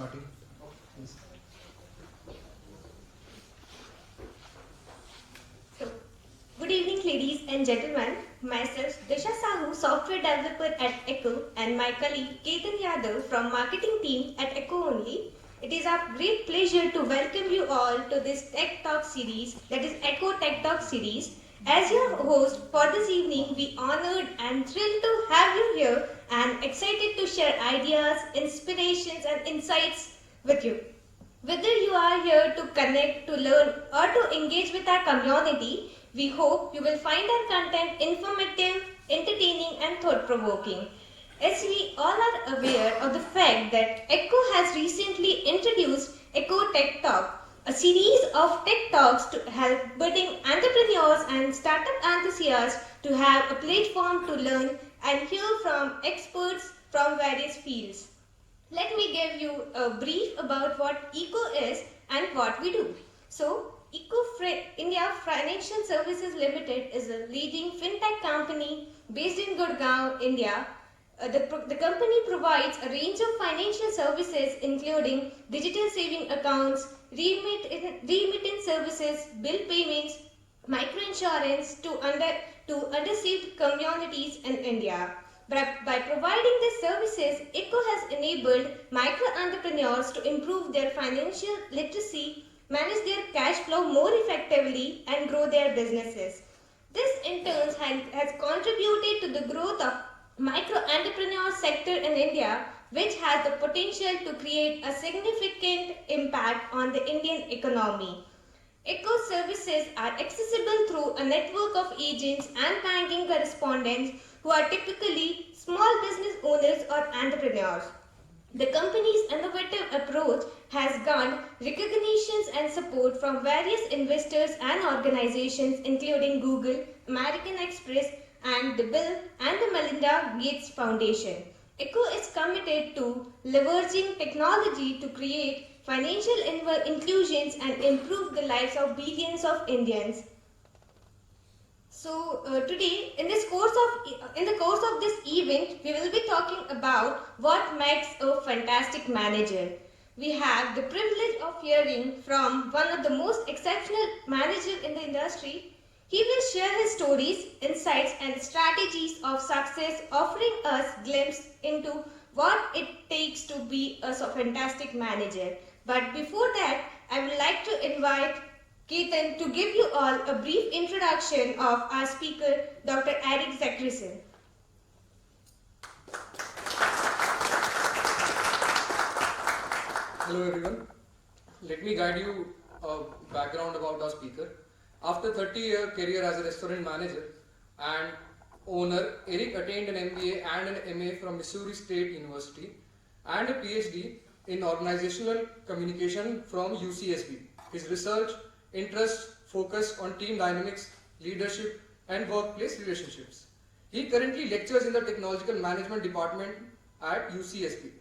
starting. Yes. So, good evening, ladies and gentlemen. Myself, Disha Sahu, software developer at Eko, and my colleague Ketan Yadav from marketing team at Eko only. It is our great pleasure to welcome you all to this Tech Talk series, that is EkoTekTok Series. As your host for this evening, we honored and thrilled to have you here and excited to share ideas, inspirations, and insights with you. Whether you are here to connect, to learn, or to engage with our community, we hope you will find our content informative, entertaining, and thought-provoking. As we all are aware of the fact that Eko has recently introduced Eko Tech Talk, a series of tech talks to help budding entrepreneurs and startup enthusiasts to have a platform to learn and hear from experts from various fields. Let me give you a brief about what Eko is and what we do. So, India Financial Services Limited is a leading fintech company based in Gurgaon, India. The company provides a range of financial services including digital saving accounts, remittance services, bill payments, microinsurance to underserved communities in India. By providing these services, Eko has enabled micro-entrepreneurs to improve their financial literacy, manage their cash flow more effectively, and grow their businesses. This in turn has contributed to the growth of micro-entrepreneur sector in India, which has the potential to create a significant impact on the Indian economy. Eko services are accessible through a network of agents and banking correspondents who are typically small business owners or entrepreneurs. The company's innovative approach has garnered recognitions and support from various investors and organizations including Google, American Express, and the Bill and the Melinda Gates Foundation. Eko is committed to leveraging technology to create financial inclusions and improve the lives of billions of Indians. So today, in the course of this event, we will be talking about what makes a fantastic manager. We have the privilege of hearing from one of the most exceptional managers in the industry. He will share his stories, insights, and strategies of success, offering us glimpse into what it takes to be a fantastic manager. But before that, I would like to invite Ketan to give you all a brief introduction of our speaker, Dr. Eric Zackrison. Hello everyone. Let me guide you a background about our speaker. After 30-year career as a restaurant manager and owner, Eric attained an MBA and an MA from Missouri State University and a PhD in organizational communication from UCSB. His research interests focus on team dynamics, leadership, and workplace relationships. He currently lectures in the Technological Management Department at UCSB,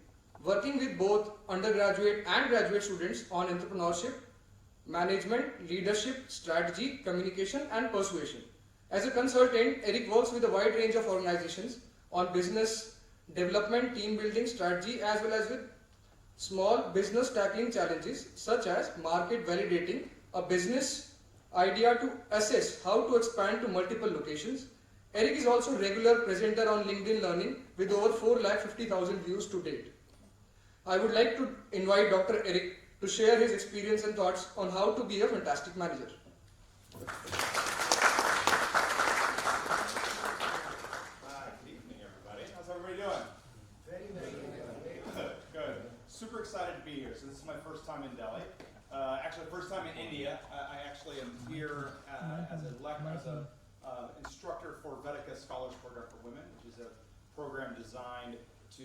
working with both undergraduate and graduate students on entrepreneurship, management, leadership, strategy, communication, and persuasion. As a consultant, Eric works with a wide range of organizations on business development, team building, strategy, as well as with small business tackling challenges such as market validating a business idea to assess how to expand to multiple locations. Eric is also a regular presenter on LinkedIn Learning with over 450,000 views to date. I would like to invite Dr. Eric to share his experience and thoughts on how to be a fantastic manager. Good evening, everybody. How's everybody doing? Very Good. Good. Super excited to be here. So this is my first time in Delhi. Actually, first time in India. I actually am here as an instructor for Vedika Scholars Program for Women, which is a program designed to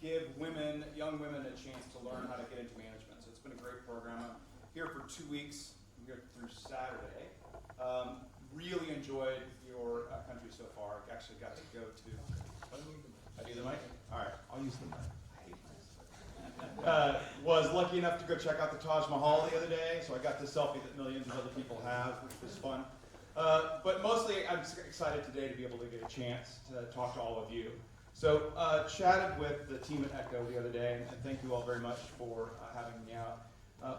give women, young women, a chance to learn how to get into management. So it's been a great program. I'm here for 2 weeks. I'm here through Saturday. Really enjoyed your country so far. I actually got to go to. I do the mic? All right, I'll use the mic. Was lucky enough to go check out the Taj Mahal the other day, so I got the selfie that millions of other people have, which was fun. But mostly, I'm excited today to be able to get a chance to talk to all of you. So chatted with the team at Eko the other day, and thank you all very much for having me out,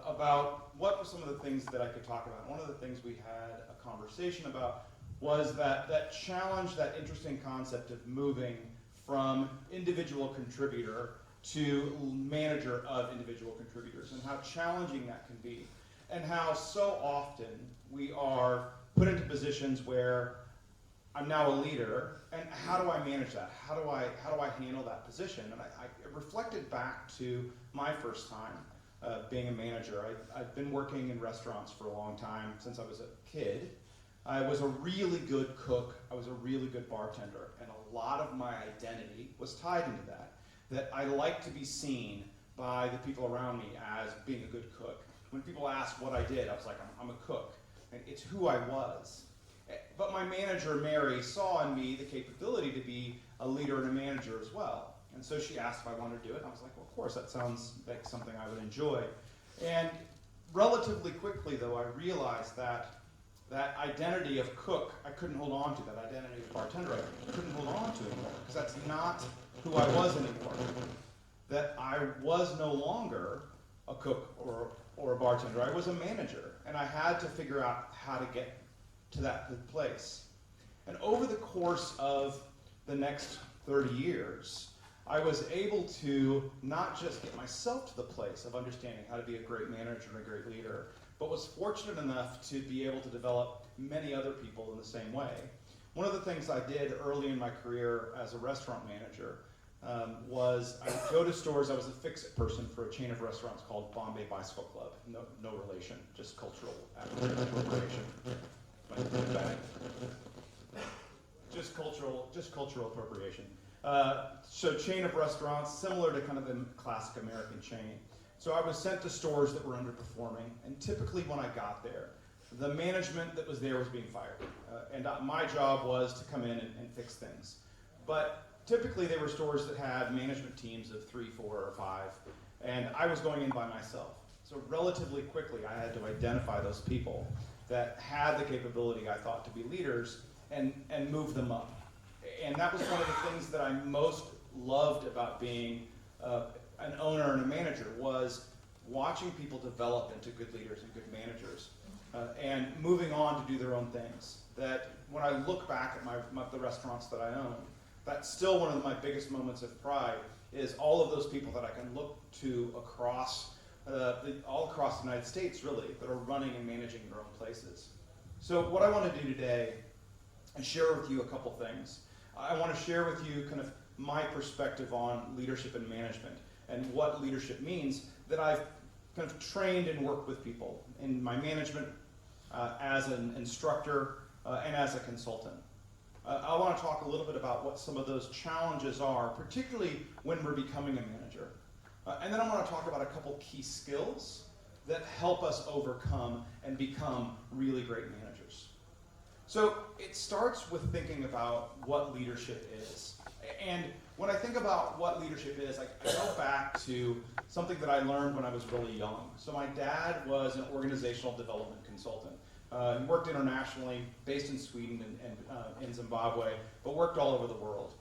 about what were some of the things that I could talk about. One of the things we had a conversation about was that challenge, that interesting concept of moving from individual contributor to manager of individual contributors, and how challenging that can be, and how so often we are put into positions where I'm now a leader, and how do I manage that? How do I handle that position? And I reflected back to my first time being a manager. I've been working in restaurants for a long time, since I was a kid. I was a really good cook. I was a really good bartender, and a lot of my identity was tied into that I like to be seen by the people around me as being a good cook. When people asked what I did, I was like, I'm a cook. And it's who I was. But my manager, Mary, saw in me the capability to be a leader and a manager as well. And so she asked if I wanted to do it. And I was like, well, of course, that sounds like something I would enjoy. And relatively quickly, though, I realized that identity of cook, I couldn't hold on to. That identity of bartender, I couldn't hold on to anymore, because that's not who I was anymore. That I was no longer a cook or a bartender. I was a manager, and I had to figure out how to get to that place. And over the course of the next 30 years, I was able to not just get myself to the place of understanding how to be a great manager and a great leader, but was fortunate enough to be able to develop many other people in the same way. One of the things I did early in my career as a restaurant manager was I would go to stores. I was a fix-it person for a chain of restaurants called Bombay Bicycle Club. No relation, just cultural appropriation. Just cultural appropriation. So chain of restaurants, similar to kind of the classic American chain. So I was sent to stores that were underperforming, and typically when I got there, the management that was there was being fired. And my job was to come in and fix things. But typically they were stores that had management teams of 3, 4, or 5, and I was going in by myself. So relatively quickly I had to identify those people that had the capability, I thought, to be leaders and move them up. And that was one of the things that I most loved about being an owner and a manager, was watching people develop into good leaders and good managers, and moving on to do their own things. That when I look back at the restaurants that I own, that's still one of my biggest moments of pride, is all of those people that I can look to across all across the United States, really, that are running and managing their own places. So what I want to do today is share with you a couple things. I want to share with you kind of my perspective on leadership and management, and what leadership means, that I've kind of trained and worked with people in my management as an instructor and as a consultant. I want to talk a little bit about what some of those challenges are, particularly when we're becoming a manager. And then I want to talk about a couple key skills that help us overcome and become really great managers. So it starts with thinking about what leadership is. And when I think about what leadership is, I go back to something that I learned when I was really young. So my dad was an organizational development consultant. He worked internationally, based in Sweden and in Zimbabwe, but worked all over the world.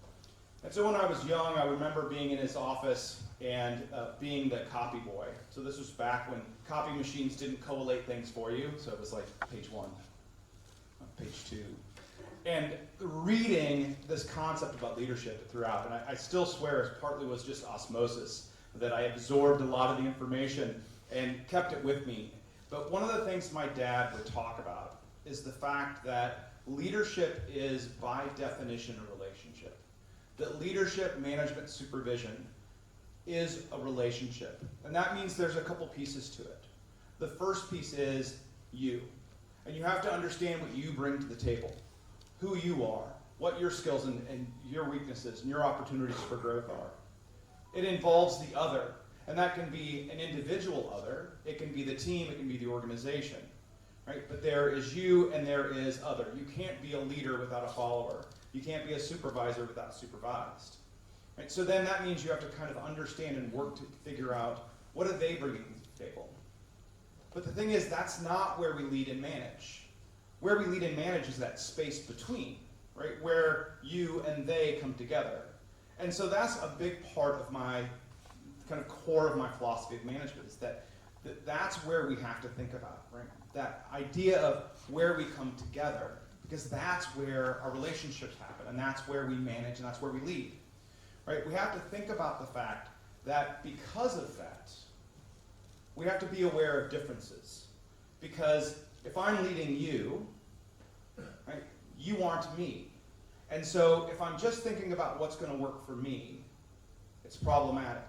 And so when I was young, I remember being in his office and being the copy boy. So this was back when copy machines didn't collate things for you, so it was like page 1, page 2. And reading this concept about leadership throughout, and I still swear it partly was just osmosis, that I absorbed a lot of the information and kept it with me. But one of the things my dad would talk about is the fact that leadership is, by definition, a relationship. That leadership, management, supervision is a relationship. And that means there's a couple pieces to it. The first piece is you. And you have to understand what you bring to the table, who you are, what your skills and your weaknesses and your opportunities for growth are. It involves the other. And that can be an individual other, it can be the team, it can be the organization, right? But there is you and there is other. You can't be a leader without a follower. You can't be a supervisor without supervised. Right? So then that means you have to kind of understand and work to figure out, what are they bringing to the table? But the thing is, that's not where we lead and manage. Where we lead and manage is that space between, right? Where you and they come together. And so that's a big part of my kind of core of my philosophy of management, is that's where we have to think about, right? That idea of where we come together, because that's where our relationships happen, and that's where we manage, and that's where we lead, right? We have to think about the fact that because of that, we have to be aware of differences. Because if I'm leading you, right, you aren't me. And so if I'm just thinking about what's going to work for me, it's problematic.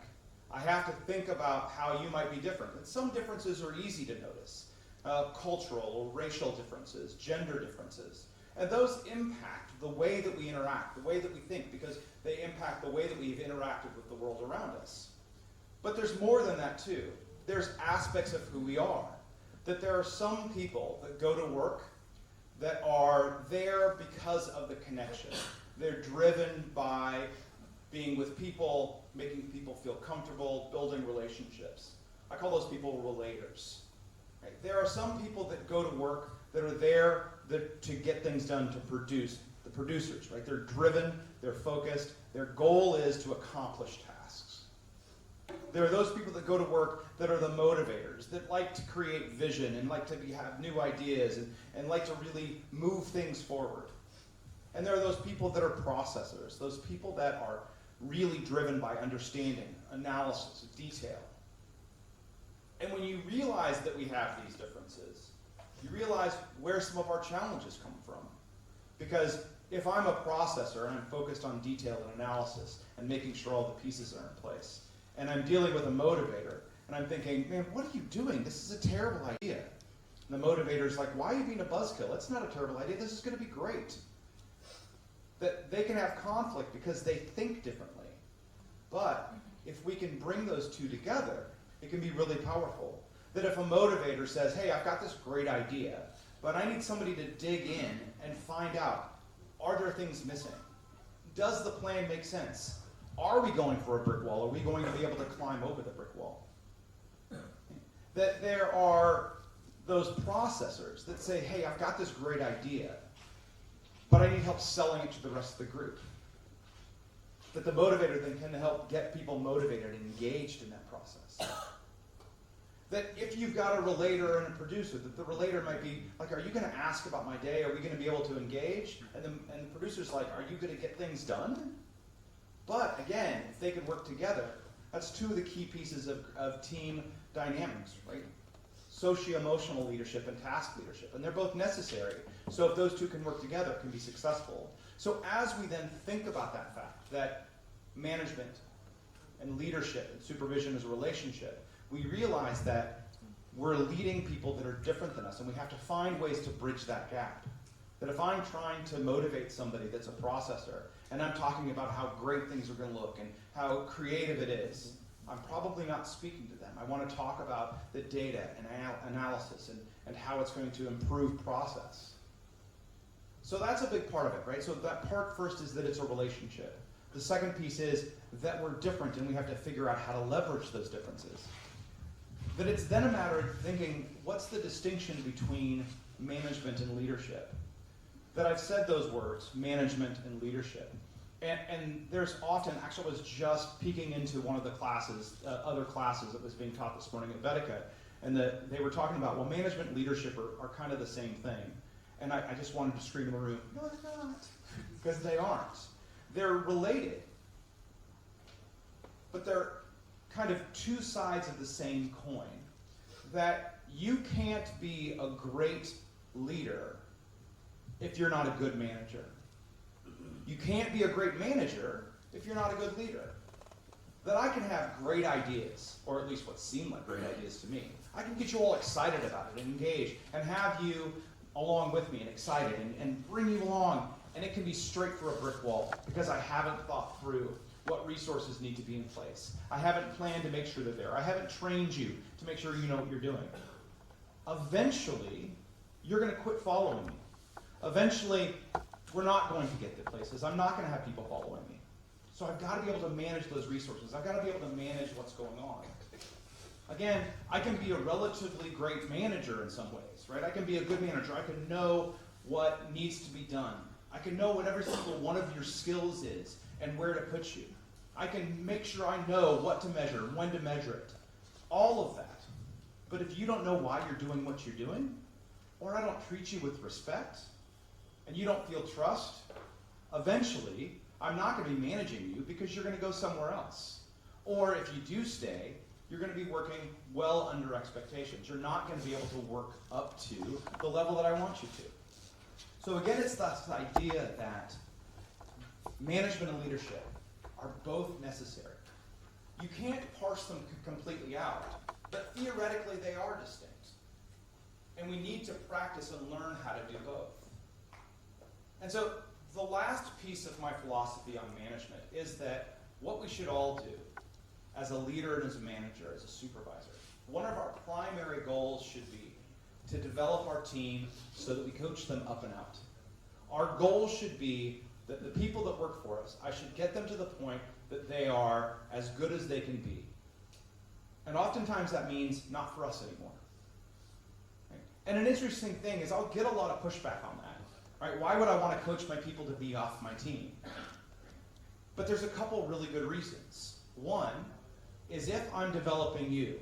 I have to think about how you might be different. And some differences are easy to notice. Cultural or racial differences, gender differences. And those impact the way that we interact, the way that we think, because they impact the way that we've interacted with the world around us. But there's more than that too. There's aspects of who we are. That there are some people that go to work that are there because of the connection. They're driven by being with people, making people feel comfortable, building relationships. I call those people relators. Right? There are some people that go to work that are there to get things done, to produce, the producers, right? They're driven, they're focused, their goal is to accomplish tasks. There are those people that go to work that are the motivators, that like to create vision and like to have new ideas and like to really move things forward. And there are those people that are processors, those people that are really driven by understanding, analysis, detail. And when you realize that we have these differences, you realize where some of our challenges come from. Because if I'm a processor and I'm focused on detail and analysis and making sure all the pieces are in place, and I'm dealing with a motivator, and I'm thinking, man, what are you doing? This is a terrible idea. And the motivator's like, why are you being a buzzkill? It's not a terrible idea. This is going to be great. That they can have conflict because they think differently. But if we can bring those two together, it can be really powerful. That if a motivator says, hey, I've got this great idea, but I need somebody to dig in and find out, are there things missing? Does the plan make sense? Are we going for a brick wall? Are we going to be able to climb over the brick wall? That there are those processors that say, hey, I've got this great idea, but I need help selling it to the rest of the group. That the motivator then can help get people motivated and engaged in that process. That if you've got a relator and a producer, that the relator might be like, are you going to ask about my day? Are we going to be able to engage? And the producer's like, are you going to get things done? But again, if they can work together, that's two of the key pieces of team dynamics, right? Socio-emotional leadership and task leadership, and they're both necessary. So if those two can work together, it can be successful. So as we then think about that fact, that management and leadership and supervision is a relationship, we realize that we're leading people that are different than us, and we have to find ways to bridge that gap. That if I'm trying to motivate somebody that's a processor, and I'm talking about how great things are going to look and how creative it is, I'm probably not speaking to them. I want to talk about the data and analysis and how it's going to improve process. So that's a big part of it, right? So that part first is that it's a relationship. The second piece is that we're different and we have to figure out how to leverage those differences. That it's then a matter of thinking, what's the distinction between management and leadership? That I've said those words, management and leadership. And there's often, actually I was just peeking into one of the classes, other classes that was being taught this morning at Vedika, and they were talking about, well, management and leadership are kind of the same thing. And I just wanted to scream in the room, no, they're not, because they aren't. They're related, but they're kind of two sides of the same coin. That you can't be a great leader if you're not a good manager. You can't be a great manager if you're not a good leader. That I can have great ideas, or at least what seem like great ideas to me. I can get you all excited about it and engaged and have you along with me and excited and bring you along. And it can be straight for a brick wall because I haven't thought through what resources need to be in place. I haven't planned to make sure they're there. I haven't trained you to make sure you know what you're doing. Eventually, you're going to quit following me. Eventually, we're not going to get to places. I'm not going to have people following me. So I've got to be able to manage those resources. I've got to be able to manage what's going on. Again, I can be a relatively great manager in some ways, right? I can be a good manager. I can know what needs to be done. I can know what every single one of your skills is and where to put you. I can make sure I know what to measure, when to measure it. All of that. But if you don't know why you're doing what you're doing, or I don't treat you with respect, and you don't feel trust, eventually, I'm not going to be managing you because you're going to go somewhere else. Or if you do stay, you're going to be working well under expectations. You're not going to be able to work up to the level that I want you to. So again, it's this idea that management and leadership are both necessary. You can't parse them completely out, but theoretically they are distinct. And we need to practice and learn how to do both. And so the last piece of my philosophy on management is that what we should all do as a leader and as a manager, as a supervisor, one of our primary goals should be to develop our team so that we coach them up and out. Our goal should be that the people that work for us, I should get them to the point that they are as good as they can be. And oftentimes that means not for us anymore. Right? And an interesting thing is I'll get a lot of pushback on that. Right? Why would I want to coach my people to be off my team? But there's a couple really good reasons. One is if I'm developing you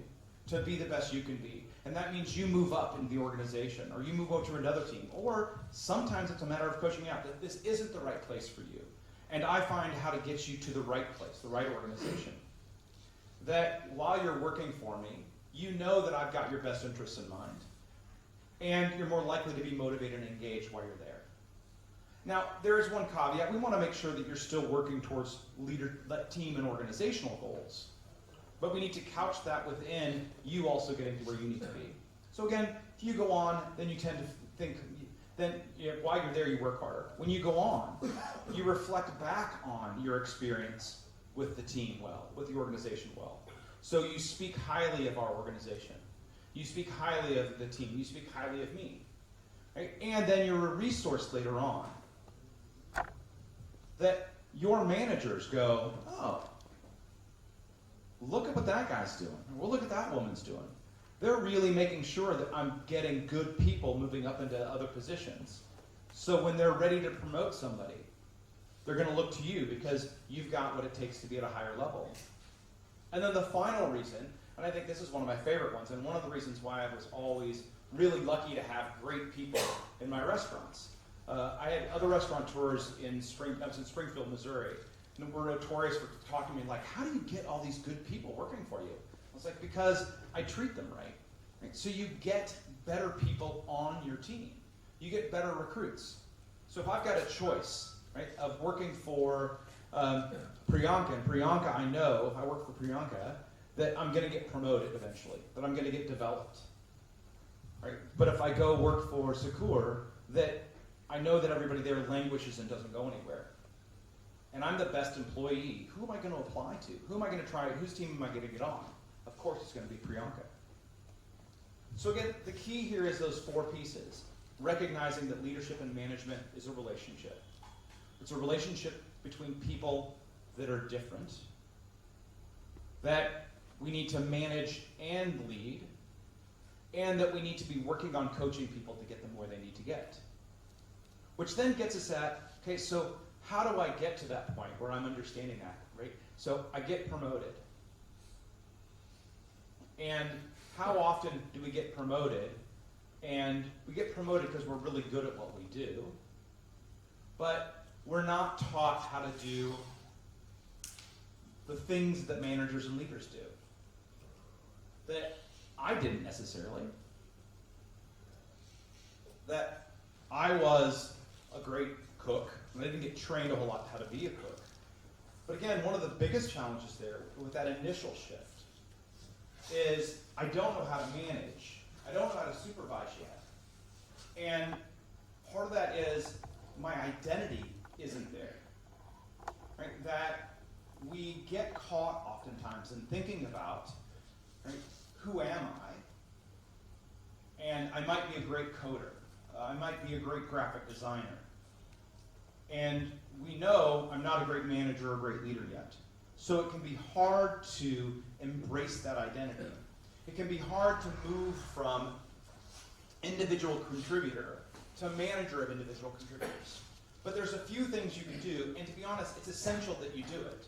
to be the best you can be, and that means you move up in the organization, or you move over to another team, or sometimes it's a matter of coaching out that this isn't the right place for you, and I find how to get you to the right place, the right organization. That while you're working for me, you know that I've got your best interests in mind, and you're more likely to be motivated and engaged while you're there. Now, there is one caveat. We want to make sure that you're still working towards team and organizational goals. But we need to couch that within you also getting to where you need to be. So again, if you go on, then you tend to think, while you're there, you work harder. When you go on, you reflect back on your experience with the team well, with the organization well. So you speak highly of our organization. You speak highly of the team. You speak highly of me. Right? And then you're a resource later on. That your managers go, oh, look at what that guy's doing. Or look at that woman's doing. They're really making sure that I'm getting good people moving up into other positions. So when they're ready to promote somebody, they're going to look to you because you've got what it takes to be at a higher level. And then the final reason, and I think this is one of my favorite ones, and one of the reasons why I was always really lucky to have great people in my restaurants. I had other restaurateurs I was in Springfield, Missouri, and were notorious for talking to me like, how do you get all these good people working for you? I was like, because I treat them right? So you get better people on your team. You get better recruits. So if I've got a choice, right, of working for Priyanka, and Priyanka, I know, if I work for Priyanka, that I'm going to get promoted eventually, that I'm going to get developed. Right? But if I go work for Sakur, that I know that everybody there languishes and doesn't go anywhere. And I'm the best employee. Who am I going to apply to? Who am I going to try? Whose team am I going to get on? Of course, it's going to be Priyanka. So again, the key here is those four pieces. Recognizing that leadership and management is a relationship. It's a relationship between people that are different, that we need to manage and lead, and that we need to be working on coaching people to get them where they need to get. Which then gets us at, okay, so how do I get to that point where I'm understanding that, right? So I get promoted. And how often do we get promoted? And we get promoted because we're really good at what we do, but we're not taught how to do the things that managers and leaders do. That I didn't necessarily. That I was a great cook, and I didn't get trained a whole lot how to be a cook. But again, one of the biggest challenges there with that initial shift is I don't know how to manage. I don't know how to supervise yet. And part of that is my identity isn't there. Right? That we get caught oftentimes in thinking about, right, who am I? And I might be a great coder. I might be a great graphic designer. And we know I'm not a great manager or a great leader yet. So it can be hard to embrace that identity. It can be hard to move from individual contributor to manager of individual contributors. But there's a few things you can do, and to be honest, it's essential that you do it.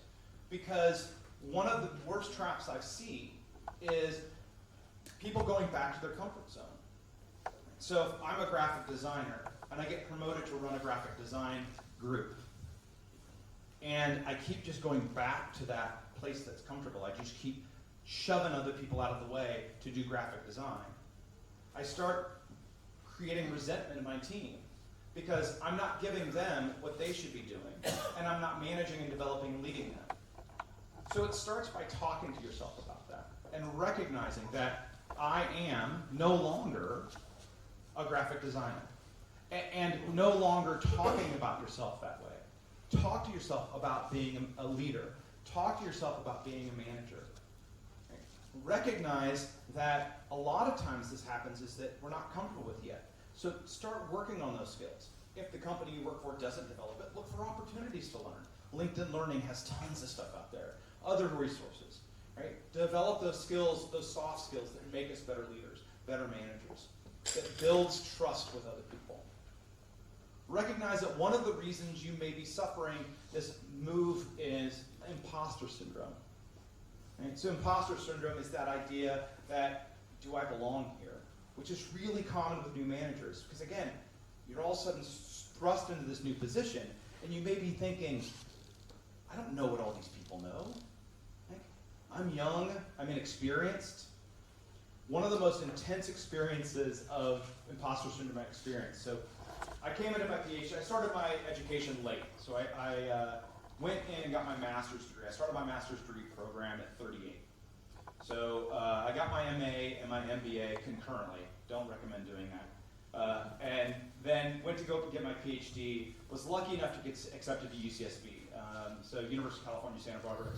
because one of the worst traps I see is people going back to their comfort zone. So if I'm a graphic designer and I get promoted to run a graphic design group, and I keep just going back to that place that's comfortable, I just keep shoving other people out of the way to do graphic design, I start creating resentment in my team because I'm not giving them what they should be doing, and I'm not managing and developing and leading them. So it starts by talking to yourself about that and recognizing that I am no longer a graphic designer and no longer talking about yourself that way. Talk to yourself about being a leader. Talk to yourself about being a manager. Recognize that a lot of times this happens is that we're not comfortable with yet. So start working on those skills. If the company you work for doesn't develop it, look for opportunities to learn. LinkedIn Learning has tons of stuff out there. Other resources, right? Develop those skills, those soft skills that make us better leaders, better managers, that builds trust with other people. Recognize that one of the reasons you may be suffering this move is imposter syndrome. Right? So imposter syndrome is that idea that, do I belong here? Which is really common with new managers. Because again, you're all of a sudden thrust into this new position, and you may be thinking, I don't know what all these people know. Like, I'm young, I'm inexperienced. One of the most intense experiences of imposter syndrome I experienced. So I came into my PhD, I started my education late. So I went in and got my master's degree. I started my master's degree program at 38. So I got my MA and my MBA concurrently. Don't recommend doing that. And then went to go get my PhD. Was lucky enough to get accepted to UCSB. So University of California, Santa Barbara.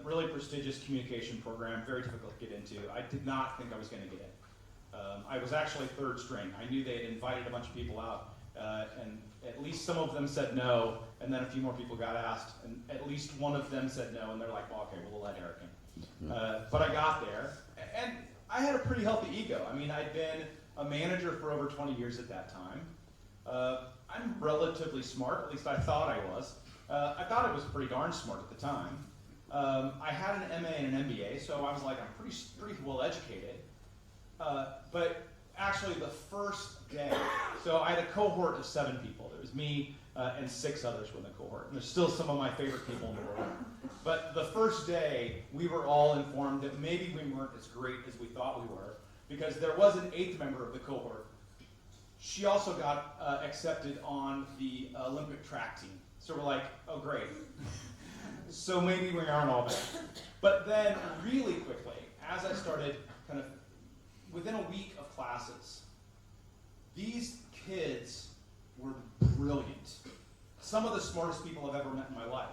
Really prestigious communication program, very difficult to get into. I did not think I was going to get in. I was actually third string. I knew they had invited a bunch of people out, and at least some of them said no, and then a few more people got asked, and at least one of them said no, and they're like, well, okay, we'll let Eric in. But I got there, and I had a pretty healthy ego. I mean, I'd been a manager for over 20 years at that time. I'm relatively smart, at least I thought I was. I thought I was pretty darn smart at the time. I had an MA and an MBA, so I was like, I'm pretty well educated. But actually the first day, so I had a cohort of 7 people. There was me and 6 others were in the cohort. And there's still some of my favorite people in the world. But the first day, we were all informed that maybe we weren't as great as we thought we were, because there was an 8th member of the cohort. She also got accepted on the Olympic track team. So we're like, oh great. So maybe we aren't all bad. But then really quickly, as I started kind of within a week of classes, these kids were brilliant. Some of the smartest people I've ever met in my life.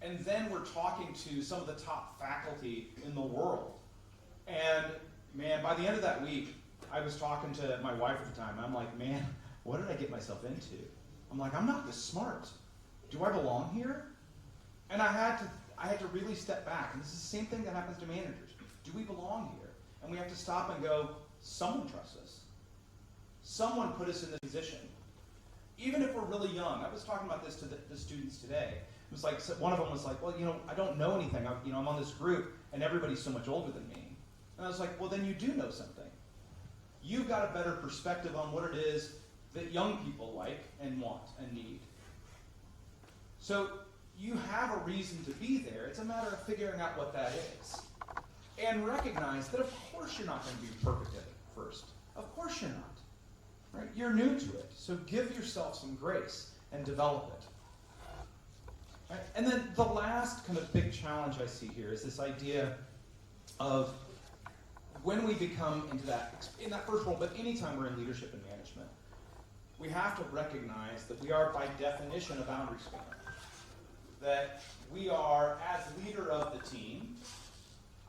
And then we're talking to some of the top faculty in the world. And man, by the end of that week, I was talking to my wife at the time. I'm like, man, what did I get myself into? I'm like, I'm not this smart. Do I belong here? And I had to really step back. And this is the same thing that happens to managers. Do we belong here? And we have to stop and go, someone trusts us. Someone put us in this position. Even if we're really young. I was talking about this to the students today. It was like, one of them was like, well, I don't know anything. I'm on this group, and everybody's so much older than me. And I was like, well, then you do know something. You've got a better perspective on what it is that young people like and want and need. So you have a reason to be there. It's a matter of figuring out what that is. And recognize that of course you're not going to be perfect at it first. Of course you're not. Right? You're new to it. So give yourself some grace and develop it. Right? And then the last kind of big challenge I see here is this idea of when we become in that first role, but anytime we're in leadership and management, we have to recognize that we are by definition a boundary spanner. That we are, as leader of the team,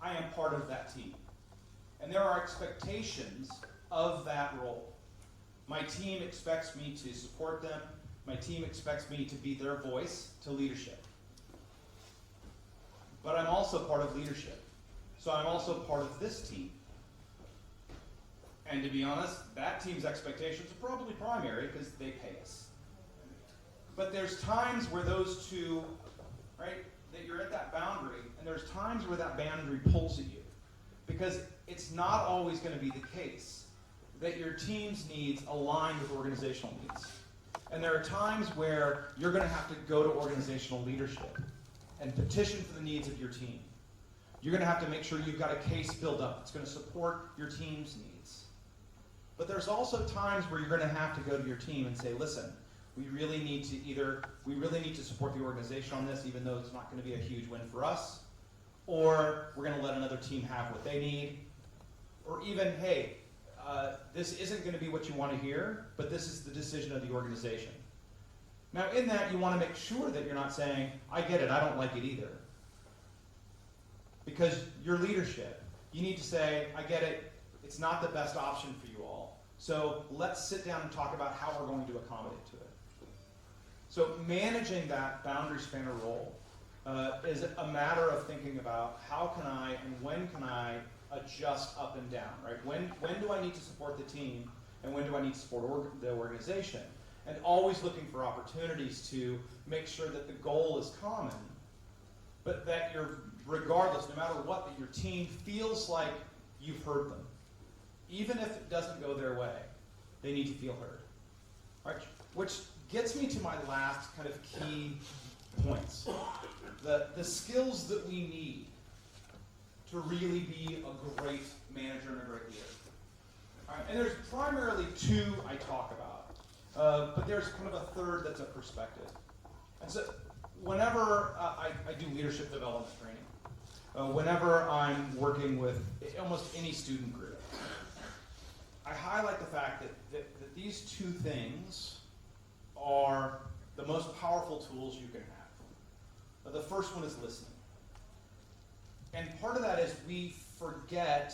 I am part of that team. And there are expectations of that role. My team expects me to support them. My team expects me to be their voice to leadership. But I'm also part of leadership. So I'm also part of this team. And to be honest, that team's expectations are probably primary because they pay us. But there's times where those two, right, that you're at that boundary, and there's times where that boundary pulls at you. Because it's not always going to be the case that your team's needs align with organizational needs. And there are times where you're going to have to go to organizational leadership and petition for the needs of your team. You're going to have to make sure you've got a case built up that's going to support your team's needs. But there's also times where you're going to have to go to your team and say, listen, we really need to support the organization on this, even though it's not going to be a huge win for us, or we're going to let another team have what they need, or even, hey, this isn't going to be what you want to hear, but this is the decision of the organization. Now, in that, you want to make sure that you're not saying, I get it, I don't like it either. Because your leadership, you need to say, I get it, it's not the best option for you all. So let's sit down and talk about how we're going to accommodate to it. So managing that boundary spanner role is a matter of thinking about how can I and when can I adjust up and down, right? When do I need to support the team and when do I need to support the organization? And always looking for opportunities to make sure that the goal is common, but that you're, regardless, no matter what, that your team feels like you've heard them. Even if it doesn't go their way, they need to feel heard. All right, which gets me to my last kind of key points. The skills that we need to really be a great manager and a great leader. All right, and there's primarily two I talk about, but there's kind of a third that's a perspective. And so whenever I do leadership development training, whenever I'm working with almost any student group, I highlight the fact that these two things are the most powerful tools you can have. The first one is listening. And part of that is we forget,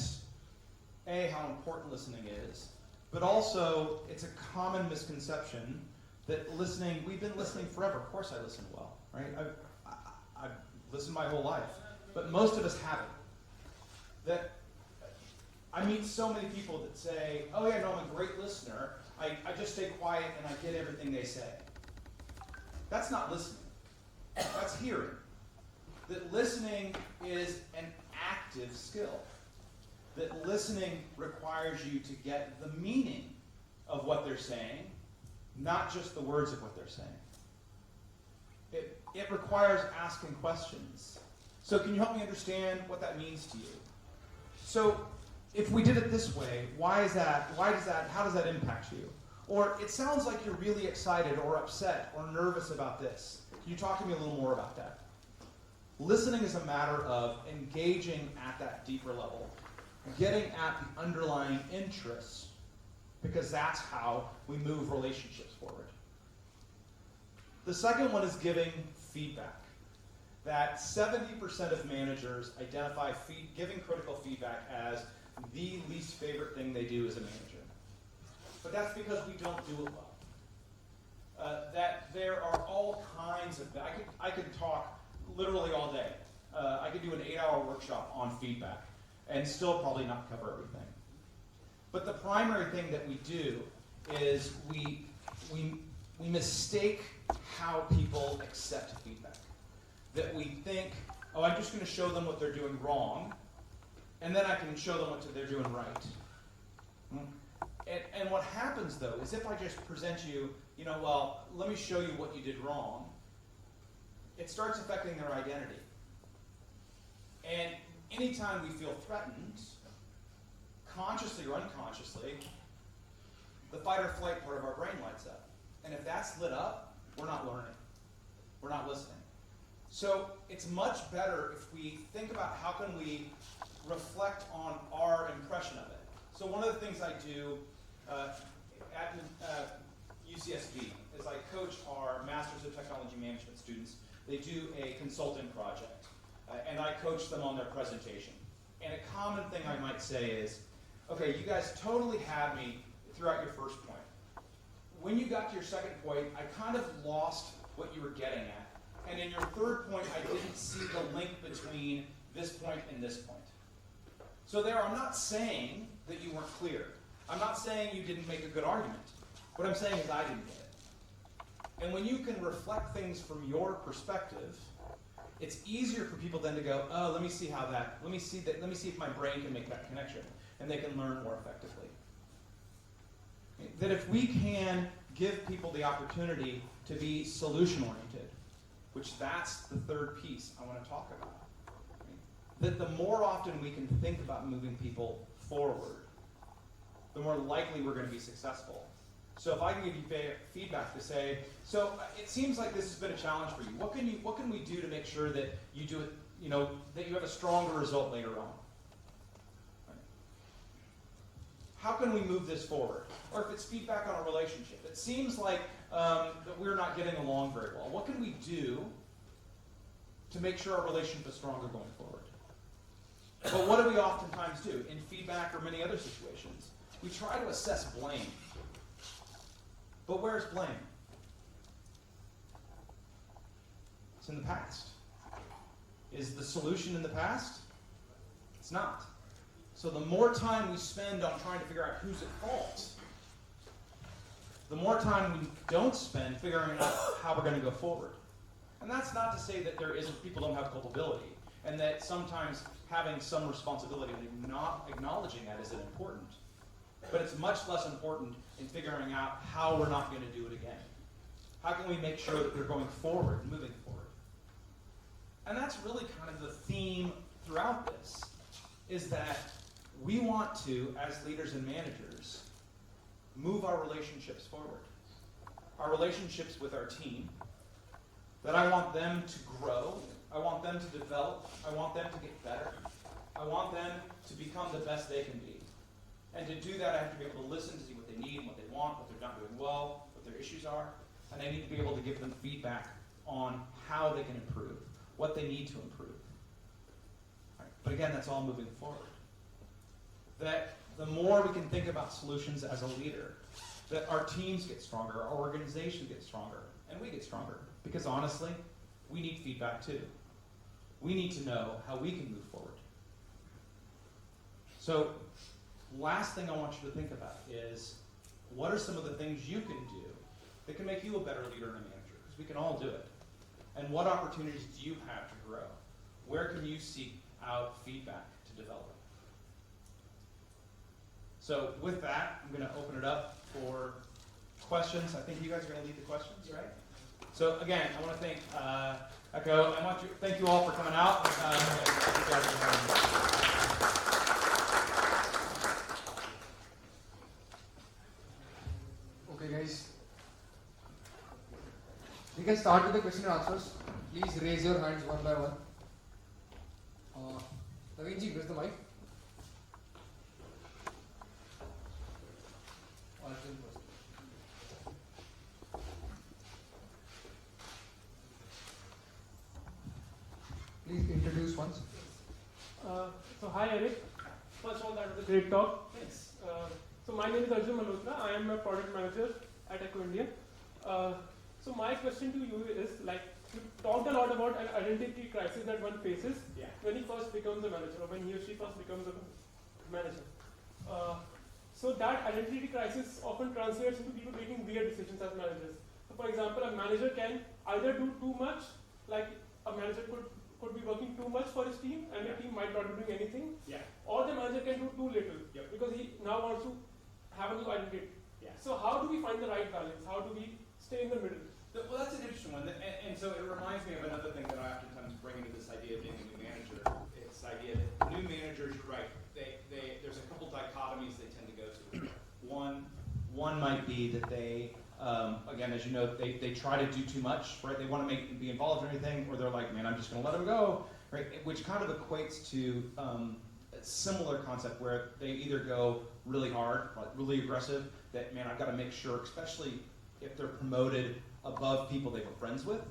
A, how important listening is, but also it's a common misconception that listening, we've been listening forever. Of course I listen well, right? I've listened my whole life. But most of us haven't. That I meet so many people that say, oh yeah, no, I'm a great listener. I just stay quiet and I get everything they say. That's not listening. That's hearing. That listening is an active skill. That listening requires you to get the meaning of what they're saying, not just the words of what they're saying. It requires asking questions. So can you help me understand what that means to you? So if we did it this way, why is that? Why does that? How does that impact you? Or it sounds like you're really excited or upset or nervous about this. Can you talk to me a little more about that? Listening is a matter of engaging at that deeper level, getting at the underlying interests, because that's how we move relationships forward. The second one is giving feedback. That 70% of managers identify giving critical feedback as the least favorite thing they do as a manager. But that's because we don't do it well. That there are all kinds of, I could talk literally all day. I could do an 8-hour workshop on feedback and still probably not cover everything. But the primary thing that we do is we mistake how people accept feedback. That we think, oh, I'm just going to show them what they're doing wrong, and then I can show them what they're doing right. And what happens, though, is if I just present you, well, let me show you what you did wrong, it starts affecting their identity. And anytime we feel threatened, consciously or unconsciously, the fight or flight part of our brain lights up. And if that's lit up, we're not learning. We're not listening. So it's much better if we think about how can we reflect on our impression of it. So one of the things I do at UCSB is I coach our Masters of Technology Management students. They do a consulting project, and I coach them on their presentation. And a common thing I might say is, okay, you guys totally had me throughout your first point. When you got to your second point, I kind of lost what you were getting at. And in your third point, I didn't see the link between this point and this point. So there, I'm not saying that you weren't clear. I'm not saying you didn't make a good argument. What I'm saying is I didn't get it. And when you can reflect things from your perspective, it's easier for people then to go, oh, let me see if my brain can make that connection, and they can learn more effectively. That if we can give people the opportunity to be solution-oriented, which that's the third piece I want to talk about, that the more often we can think about moving people forward, the more likely we're going to be successful. So if I can give you feedback to say, so it seems like this has been a challenge for you. What can we do to make sure that you do it, that you have a stronger result later on? How can we move this forward? Or if it's feedback on a relationship, it seems like that we're not getting along very well. What can we do to make sure our relationship is stronger going forward? But what do we oftentimes do in feedback or many other situations? We try to assess blame. But where's blame? It's in the past. Is the solution in the past? It's not. So the more time we spend on trying to figure out who's at fault, the more time we don't spend figuring out how we're going to go forward. And that's not to say that people don't have culpability, and that sometimes having some responsibility and not acknowledging that isn't important. But it's much less important in figuring out how we're not going to do it again. How can we make sure that we're going forward, moving forward? And that's really kind of the theme throughout this, is that we want to, as leaders and managers, move our relationships forward. Our relationships with our team, that I want them to grow, I want them to develop, I want them to get better, I want them to become the best they can be. And to do that, I have to be able to listen to see what they need, what they want, what they're not doing well, what their issues are, and I need to be able to give them feedback on how they can improve, what they need to improve. Right. But again, that's all moving forward. That the more we can think about solutions as a leader, that our teams get stronger, our organization gets stronger, and we get stronger. Because honestly, we need feedback too. We need to know how we can move forward. So, last thing I want you to think about is, what are some of the things you can do that can make you a better leader and a manager? Because we can all do it. And what opportunities do you have to grow? Where can you seek out feedback to develop? So with that, I'm going to open it up for questions. I think you guys are going to lead the questions, right? So again, I want to thank Eko. I want to thank you all for coming out. Okay, guys. We can start with the question and answers. Please raise your hands one by one. Naveenji, where's the mic? Please introduce once. So hi Eric. First of all, that was a great talk. Thanks. So my name is Arjun Malhotra. I am a product manager at Eko India. So my question to you is, like, you talked a lot about an identity crisis that one faces when he first becomes a manager, or when he or she first becomes a manager. So that identity crisis often translates into people making weird decisions as managers. So for example, a manager can either do too much, like a manager could be working too much for his team, and the team might not be doing anything. Or the manager can do too little, because he now wants to have a new identity. So how do we find the right balance? How do we stay in the middle? Well, that's an interesting one. And so it reminds me of another thing that I oftentimes bring into this idea of being a new manager. It's the idea that new managers, you're right, there's a couple dichotomies they tend to go to. One might be that they, again, as you know, they try to do too much, right? They want to be involved in everything, or they're like, man, I'm just going to let them go, right? Which kind of equates to a similar concept where they either go really hard, like really aggressive, that, man, I've got to make sure, especially if they're promoted above people they were friends with,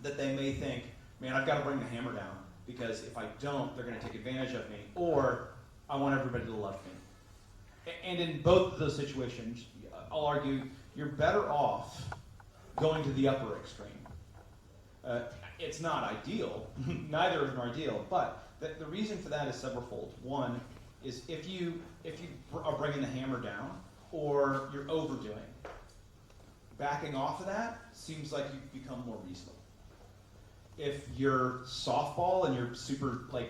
that they may think, man, I've got to bring the hammer down, because if I don't, they're going to take advantage of me, or I want everybody to love me. And in both of those situations, I'll argue, you're better off going to the upper extreme. It's not ideal, neither of them are ideal, but the reason for that is severalfold. One is if you are bringing the hammer down, or you're overdoing, backing off of that seems like you've become more reasonable. if you're softball and you're super like,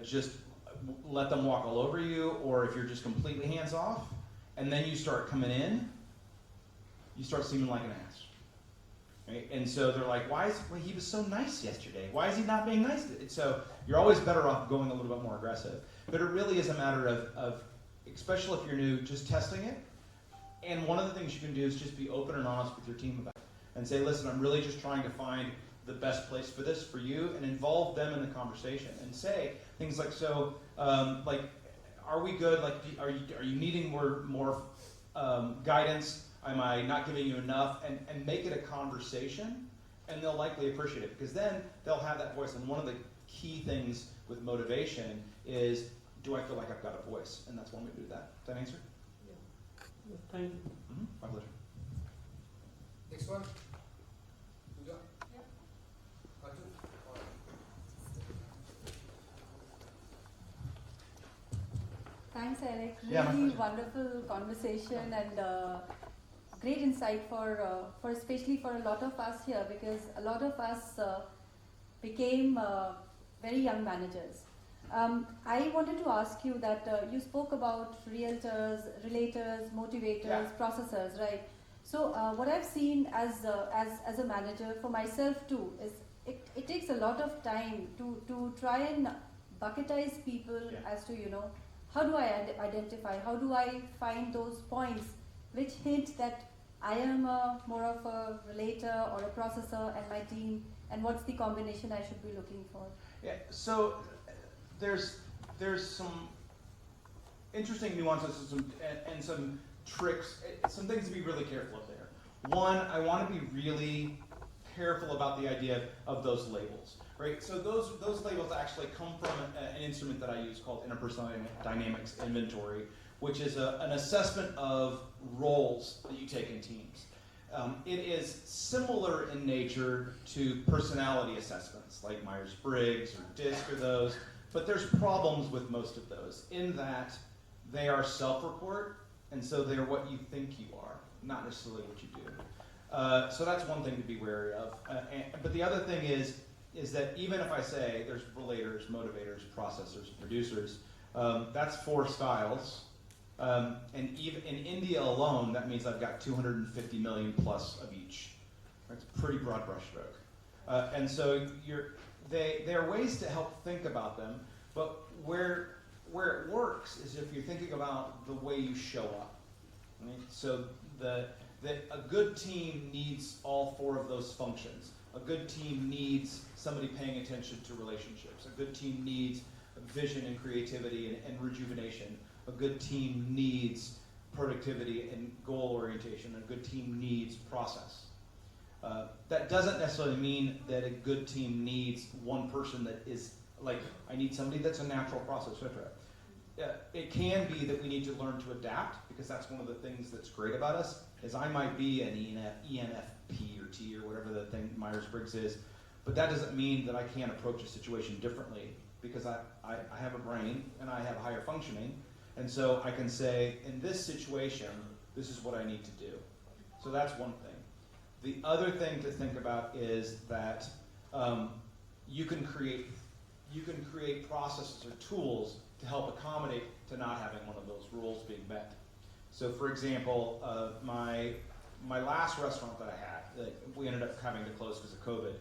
just let them walk all over you, or if you're just completely hands off, and then you start coming in, you start seeming like an ass. Right? And so they're like, he was so nice yesterday. Why is he not being nice? So you're always better off going a little bit more aggressive. But it really is a matter of especially if you're new, just testing it. And one of the things you can do is just be open and honest with your team about it. And say, listen, I'm really just trying to find the best place for this for you, and involve them in the conversation. And say things like, are we good? Like, are you needing more guidance? Am I not giving you enough? And make it a conversation, and they'll likely appreciate it, because then they'll have that voice. And one of the key things with motivation is, do I feel like I've got a voice? And that's one way to do that. Does that answer? Yeah. Thank you. Mm-hmm. My pleasure. Next one. Pooja? Yeah. Arjun? Thanks, Eric. Yeah, Really wonderful conversation and great insight for especially for a lot of us here, because a lot of us became very young managers. I wanted to ask you that you spoke about realtors, relators, motivators, processors, right? So what I've seen as a manager for myself too is it takes a lot of time to try and bucketize people as to, how do I identify, how do I find those points which hint that I am more of a relator or a processor and my team, and what's the combination I should be looking for? Yeah, so there's some interesting nuances and some tricks, some things to be really careful of there. One, I want to be really careful about the idea of those labels, right? So those labels actually come from an instrument that I use called Interpersonal Dynamics Inventory, which is an assessment of roles that you take in teams. It is similar in nature to personality assessments like Myers-Briggs or DISC or those, but there's problems with most of those in that they are self-report, and so they're what you think you are, not necessarily what you do. So that's one thing to be wary of. But the other thing is that even if I say there's relators, motivators, processors, producers, that's 4 styles. And even in India alone, that means I've got 250 million plus of each. It's a pretty broad brushstroke. And so there are ways to help think about them, but where it works is if you're thinking about the way you show up. Right? So a good team needs all 4 of those functions. A good team needs somebody paying attention to relationships. A good team needs vision and creativity and rejuvenation. A good team needs productivity and goal orientation. A good team needs process. That doesn't necessarily mean that a good team needs one person that is like, I need somebody that's a natural process, etc. It can be that we need to learn to adapt, because that's one of the things that's great about us, is I might be an ENFP or T or whatever the thing Myers-Briggs is, but that doesn't mean that I can't approach a situation differently, because I have a brain and I have higher functioning, and so I can say, in this situation, this is what I need to do. So that's one thing. The other thing to think about is that you can create processes or tools to help accommodate to not having one of those rules being met. So for example, my last restaurant that I had, we ended up having to close because of COVID,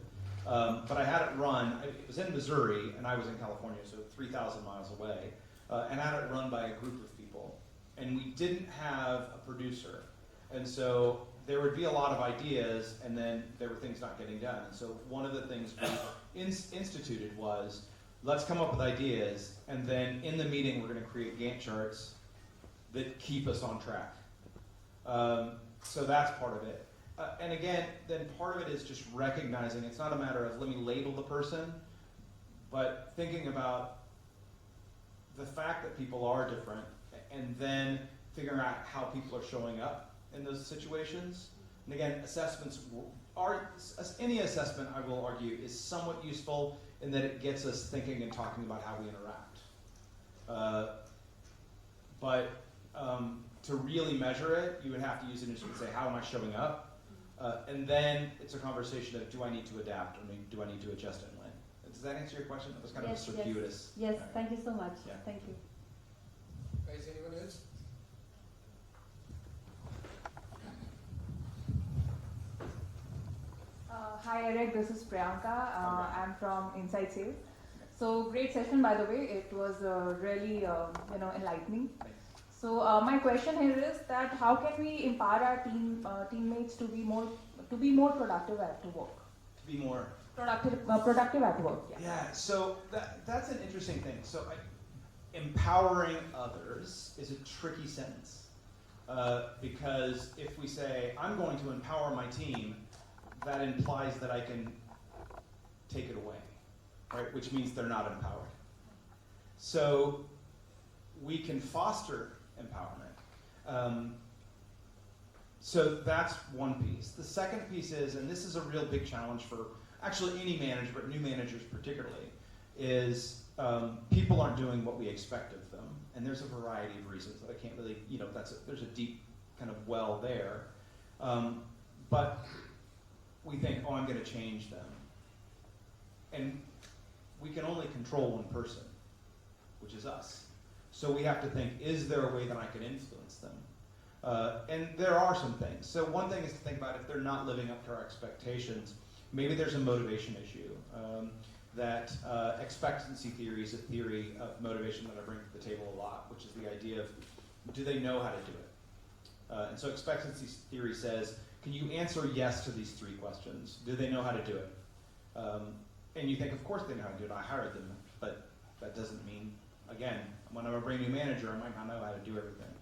but I had it run, it was in Missouri and I was in California, so 3,000 miles away, and I had it run by a group of people. And we didn't have a producer. And so there would be a lot of ideas, and then there were things not getting done. And so one of the things we instituted was, let's come up with ideas, and then in the meeting we're going to create Gantt charts that keep us on track. So that's part of it. And again, then part of it is just recognizing it's not a matter of let me label the person, but thinking about the fact that people are different, and then figuring out how people are showing up in those situations. And again, assessments are, any assessment, I will argue, is somewhat useful in that it gets us thinking and talking about how we interact. But to really measure it, you would have to use an instrument to say, how am I showing up? And then it's a conversation of, do I need to adapt, or do I need to adjust and when? Does that answer your question? That was kind of a circuitous. Yes, All right. thank you so much. Yeah. Thank you. Guys, anyone else? Hi Eric, this is Priyanka. I'm from Inside Sales. So great session, by the way. It was really enlightening. So my question here is that how can we empower our teammates to be more productive at work? To be more Productive at work. Yeah. Yeah, so that's an interesting thing. So empowering others is a tricky sentence because if we say, I'm going to empower my team, that implies that I can take it away, right? Which means they're not empowered. So we can foster empowerment. So that's one piece. The second piece is, and this is a real big challenge for actually any manager, but new managers particularly, is people aren't doing what we expect of them. And there's a variety of reasons that I can't really, there's a deep kind of well there. But we think, oh, I'm going to change them. And we can only control one person, which is us. So we have to think, is there a way that I can influence them? And there are some things. So one thing is to think about if they're not living up to our expectations, maybe there's a motivation issue. That expectancy theory is a theory of motivation that I bring to the table a lot, which is the idea of, do they know how to do it? And so expectancy theory says, can you answer yes to these three questions? Do they know how to do it? And you think, of course they know how to do it. I hired them. But that doesn't mean, again, when I'm a brand new manager, I might not know how to do everything.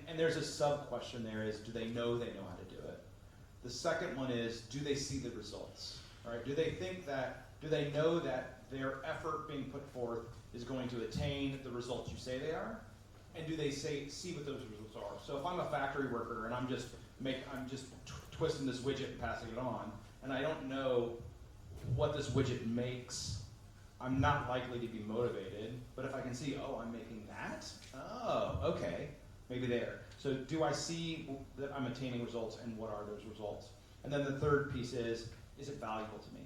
And there's a sub-question there is, do they know how to do it? The second one is, do they see the results? Right? Do they know that their effort being put forth is going to attain the results you say they are? And do they see what those results are? So if I'm a factory worker and I'm just twisting this widget and passing it on, and I don't know what this widget makes, I'm not likely to be motivated. But if I can see, oh, I'm making that? Oh, okay, maybe there. So do I see that I'm attaining results, and what are those results? And then the third piece is it valuable to me?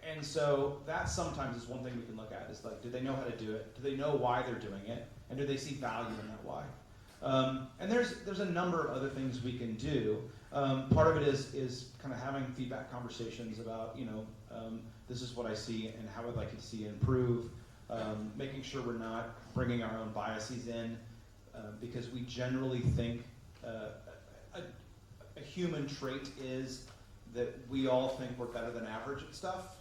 And so that sometimes is one thing we can look at, is like, do they know how to do it? Do they know why they're doing it? And do they see value in that why? And there's a number of other things we can do. Part of it is kind of having feedback conversations about, this is what I see and how I'd like to see it improve. Making sure we're not bringing our own biases in, because we generally think a human trait is that we all think we're better than average at stuff.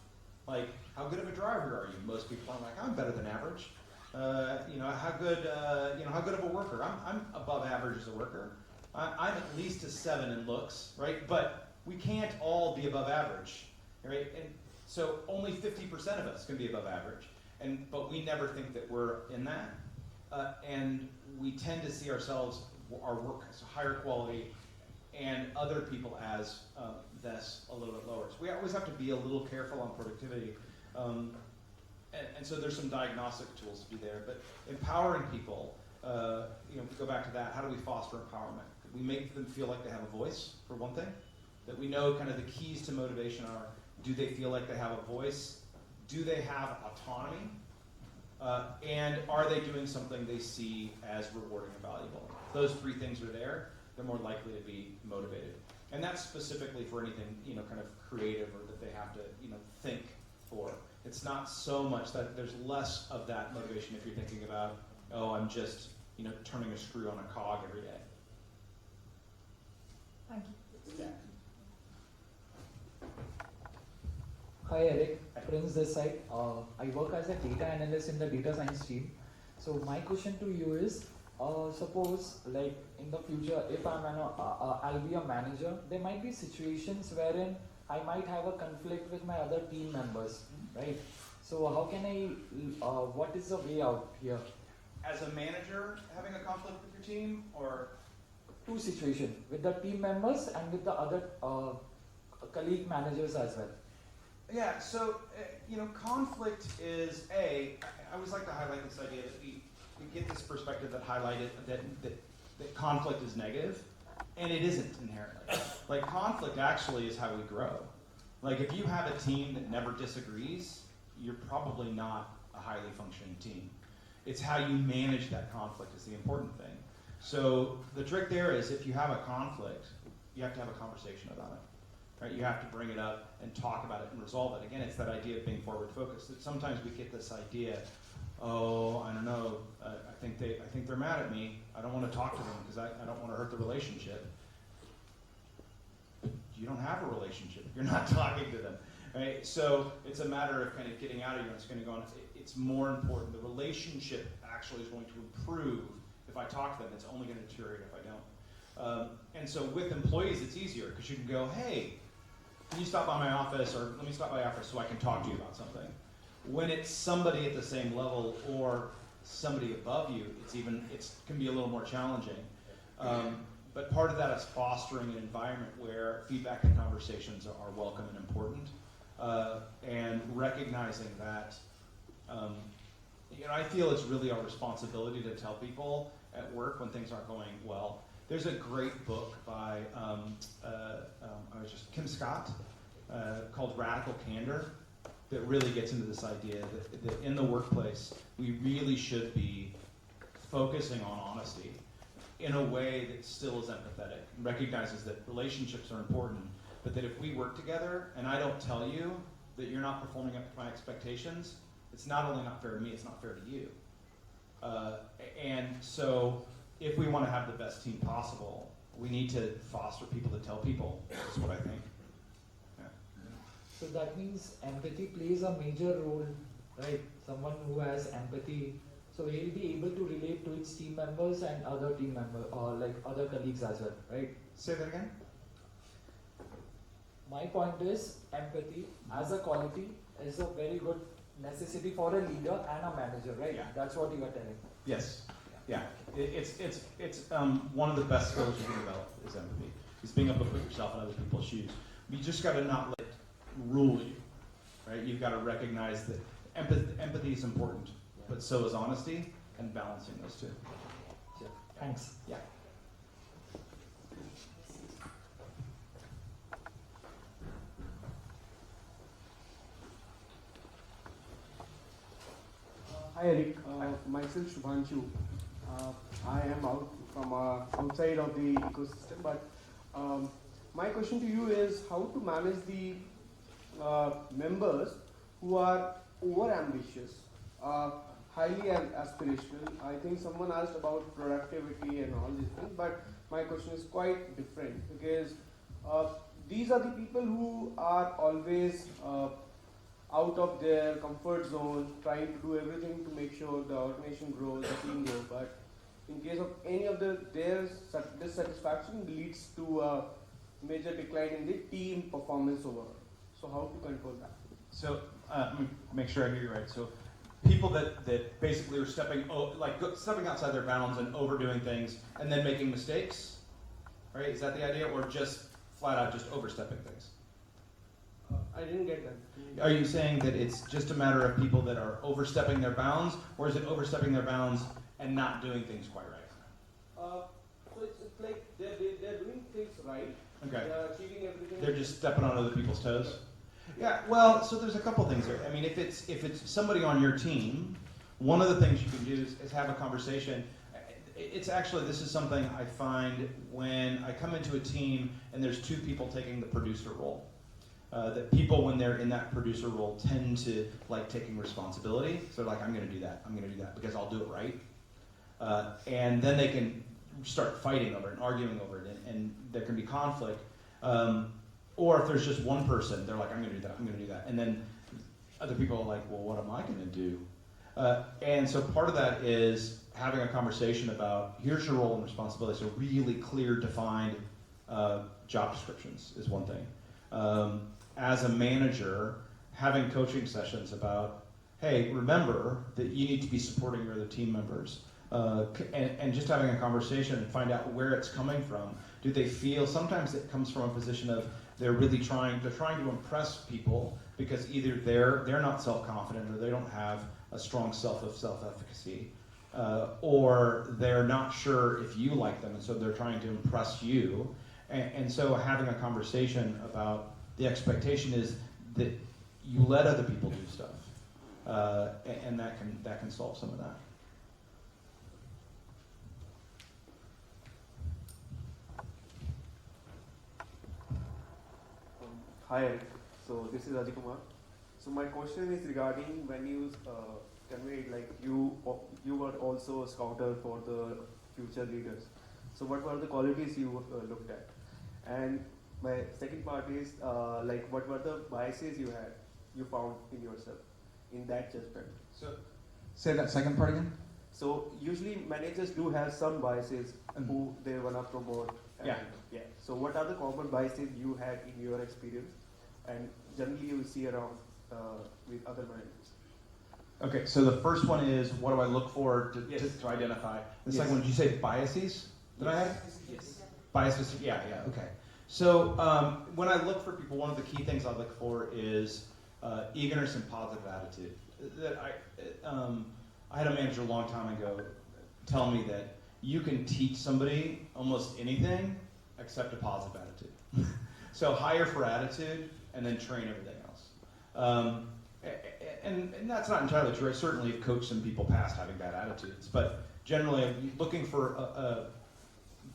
Like, how good of a driver are you? Most people are like, I'm better than average. How good of a worker? I'm above average as a worker. I'm at least a 7 in looks, right? But we can't all be above average, right? And so only 50% of us can be above average, but we never think that we're in that, and we tend to see our work as higher quality, and other people as this a little bit lower. So we always have to be a little careful on productivity. And so there's some diagnostic tools to be there. But empowering people, if we go back to that, how do we foster empowerment? We make them feel like they have a voice, for one thing. That we know kind of the keys to motivation are, do they feel like they have a voice? Do they have autonomy? And are they doing something they see as rewarding and valuable? If those three things are there, they're more likely to be motivated. And that's specifically for anything, kind of creative or that they have to, think for. It's not so much that there's less of that motivation if you're thinking about, oh, I'm just, turning a screw on a cog every day. Thank you. Hi Eric, Prince this side. I work as a data analyst in the data science team. So my question to you is, suppose like in the future, if I'll be a manager, there might be situations wherein I might have a conflict with my other team members, right? So how can what is the way out here? As a manager, having a conflict with your team, or? Two situations, with the team members and with the other colleague managers as well. Yeah, so, conflict is I always like to highlight this idea that we get this perspective that highlighted that conflict is negative. And it isn't inherently. Like conflict actually is how we grow. Like if you have a team that never disagrees, you're probably not a highly functioning team. It's how you manage that conflict is the important thing. So the trick there is if you have a conflict, you have to have a conversation about it. Right? You have to bring it up and talk about it and resolve it. Again, it's that idea of being forward focused. That sometimes we get this idea, oh, I don't know, I think they're mad at me. I don't want to talk to them because I don't want to hurt the relationship. You don't have a relationship. You're not talking to them. Right? So it's a matter of kind of getting out of here and it's going to go on. It's more important. The relationship actually is going to improve if I talk to them. It's only going to deteriorate if I don't. And so with employees, it's easier because you can go, hey, can you stop by my office, or let me stop by your office so I can talk to you about something. When it's somebody at the same level or somebody above you, it can be a little more challenging. But part of that is fostering an environment where feedback and conversations are welcome and important, and recognizing that, I feel it's really our responsibility to tell people at work when things aren't going well. There's a great book by Kim Scott called Radical Candor that really gets into this idea that in the workplace we really should be focusing on honesty in a way that still is empathetic, and recognizes that relationships are important, but that if we work together and I don't tell you that you're not performing up to my expectations, it's not only not fair to me, it's not fair to you. And so if we want to have the best team possible, we need to foster people to tell people. That's what I think. Yeah. So that means empathy plays a major role, right? Someone who has empathy, so he'll be able to relate to his team members and other team members, or like other colleagues as well, right? Say that again? My point is empathy as a quality is a very good necessity for a leader and a manager, right? Yeah. That's what you are telling. Yes. Yeah. It's one of the best skills you can develop is empathy. It's being able to put yourself in other people's shoes. You just got to not let it rule you, right? You've got to recognize that empathy is important, but so is honesty and balancing those two. Sure. Thanks. Yeah. Hi Eric, myself Shubhanshu. I am out from outside of the ecosystem, but my question to you is how to manage the members who are over ambitious, highly aspirational. I think someone asked about productivity and all these things, but my question is quite different because these are the people who are always out of their comfort zone, trying to do everything to make sure the organization grows, the team grows. But in case of any of their dissatisfaction, leads to a major decline in the team performance overall. So how to control that? So let me make sure I hear you right. So people that basically are stepping outside their bounds and overdoing things and then making mistakes, right? Is that the idea, or just flat out just overstepping things? I didn't get that. Are you saying that it's just a matter of people that are overstepping their bounds, or is it overstepping their bounds and not doing things quite right? So it's like they're doing things right. Okay. They're achieving everything. They're just stepping on other people's toes? Yeah, well, so there's a couple things there. I mean, if it's somebody on your team, one of the things you can do is have a conversation. It's actually, this is something I find when I come into a team and there's two people taking the producer role. That people, when they're in that producer role, tend to like taking responsibility. So they're like, I'm going to do that because I'll do it right. And then they can start fighting over it and arguing over it, and there can be conflict. Or if there's just one person, they're like, I'm going to do that. And then other people are like, well, what am I going to do? And so part of that is having a conversation about, here's your role and responsibility. So really clear, defined job descriptions is one thing. As a manager, having coaching sessions about, hey, remember that you need to be supporting your other team members. And just having a conversation and find out where it's coming from. Do they feel, sometimes it comes from a position of they're trying to impress people because either they're not self-confident or they don't have a strong self-efficacy. or they're not sure if you like them, and so they're trying to impress you. And so having a conversation about the expectation is that you let other people do stuff, and that can solve some of that. Hi, Eric. So this is Ajay Kumar. So my question is regarding when you conveyed like you were also a scouter for the future leaders. So what were the qualities you looked at? And my second part is like what were the biases you found in yourself in that judgment? So say that second part again. So usually managers do have some biases who they wanna promote. And yeah. So what are the common biases you had in your experience, and generally you see around with other managers? Okay, so the first one is what do I look for to identify? The second one, did you say biases that I have? Yes. Biases, yeah, okay. So when I look for people, one of the key things I look for is eagerness and positive attitude. That I had a manager a long time ago tell me that you can teach somebody almost anything except a positive attitude. So hire for attitude and then train everything else. And that's not entirely true. I certainly have coached some people past having bad attitudes, but generally I'm looking for a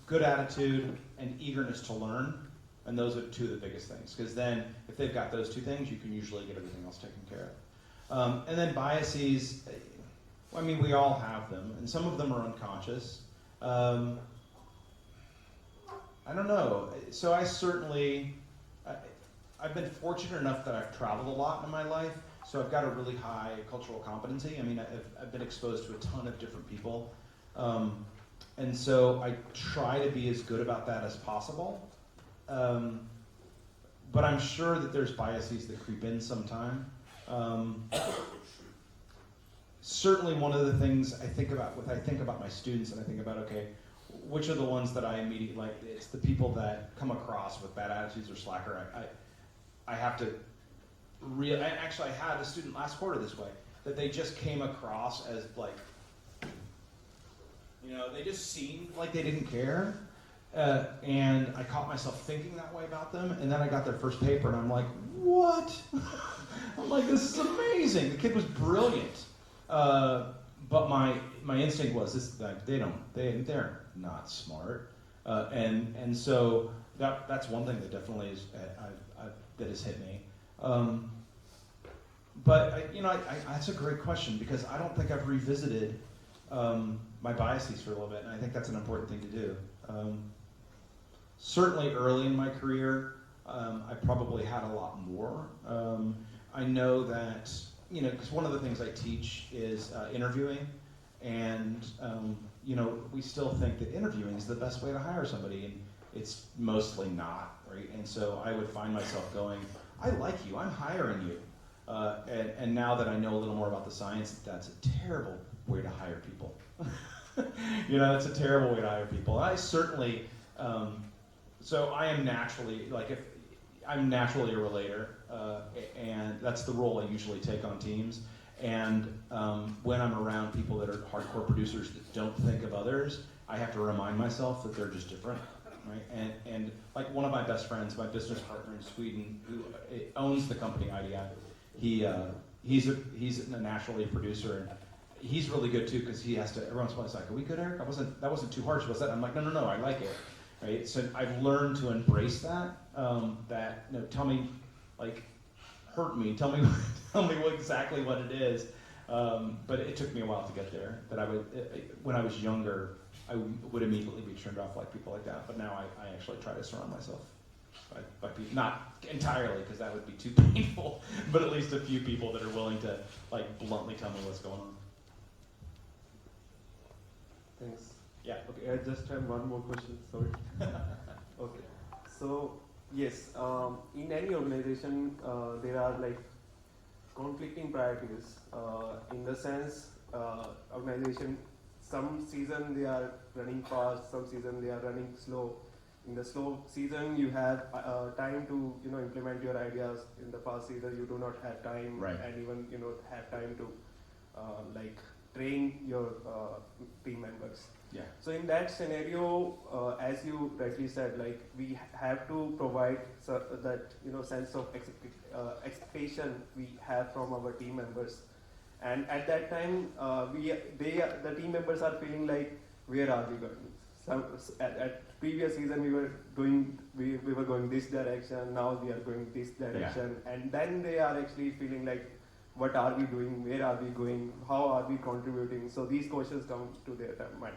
good attitude and eagerness to learn, and those are two of the biggest things, because then if they've got those two things, you can usually get everything else taken care of. And then biases, I mean, we all have them, and some of them are unconscious. I don't know. So I certainly, I've been fortunate enough that I've traveled a lot in my life, so I've got a really high cultural competency. I mean, I've been exposed to a ton of different people. And so I try to be as good about that as possible. But I'm sure that there's biases that creep in sometime. Certainly one of the things I think about when I think about my students, and I think about, okay, which are the ones that I immediately like? It's the people that come across with bad attitudes or slacker. I have to actually I had a student last quarter this way, that they just came across as like, they just seemed like they didn't care. And I caught myself thinking that way about them, and then I got their first paper and I'm like, what? I'm like, this is amazing. The kid was brilliant. But my instinct was this: that they're not smart, and so that's one thing that definitely is that has hit me. But that's a great question, because I don't think I've revisited my biases for a little bit, and I think that's an important thing to do. Certainly early in my career, I probably had a lot more. I know that, because one of the things I teach is interviewing, and we still think that interviewing is the best way to hire somebody, and it's mostly not, right? And so I would find myself going, I like you, I'm hiring you. And now that I know a little more about the science, that's a terrible way to hire people. It's a terrible way to hire people. I certainly, so I am naturally, I'm naturally a relator, and that's the role I usually take on teams. And when I'm around people that are hardcore producers that don't think of others, I have to remind myself that they're just different, right? And like one of my best friends, my business partner in Sweden, who owns the company IDEA, he's a naturally a producer, and he's really good too, because he has to, every once in a while he's like, are we good, Eric? That wasn't too harsh, was that? I'm like, no, I like it, right? So I've learned to embrace that, tell me, hurt me, tell me exactly what it is. But it took me a while to get there. That when I was younger, I would immediately be turned off like people like that. But now I actually try to surround myself by people, not entirely, because that would be too painful, but at least a few people that are willing to bluntly tell me what's going on. Thanks. Yeah. Okay, I just have one more question. Sorry. Okay. So yes, in any organization, there are conflicting priorities. In the sense, organization, some season they are running fast, some season they are running slow. In the slow season, you have time to implement your ideas. In the fast season, you do not have time, right, and even have time to train your team members. Yeah. So in that scenario, as you rightly said, like we have to provide that sense of expectation we have from our team members, and at that time, the team members are feeling like, where are we going? At previous season we were going this direction. Now we are going this direction, and then they are actually feeling like, what are we doing? Where are we going? How are we contributing? So these questions come to their mind.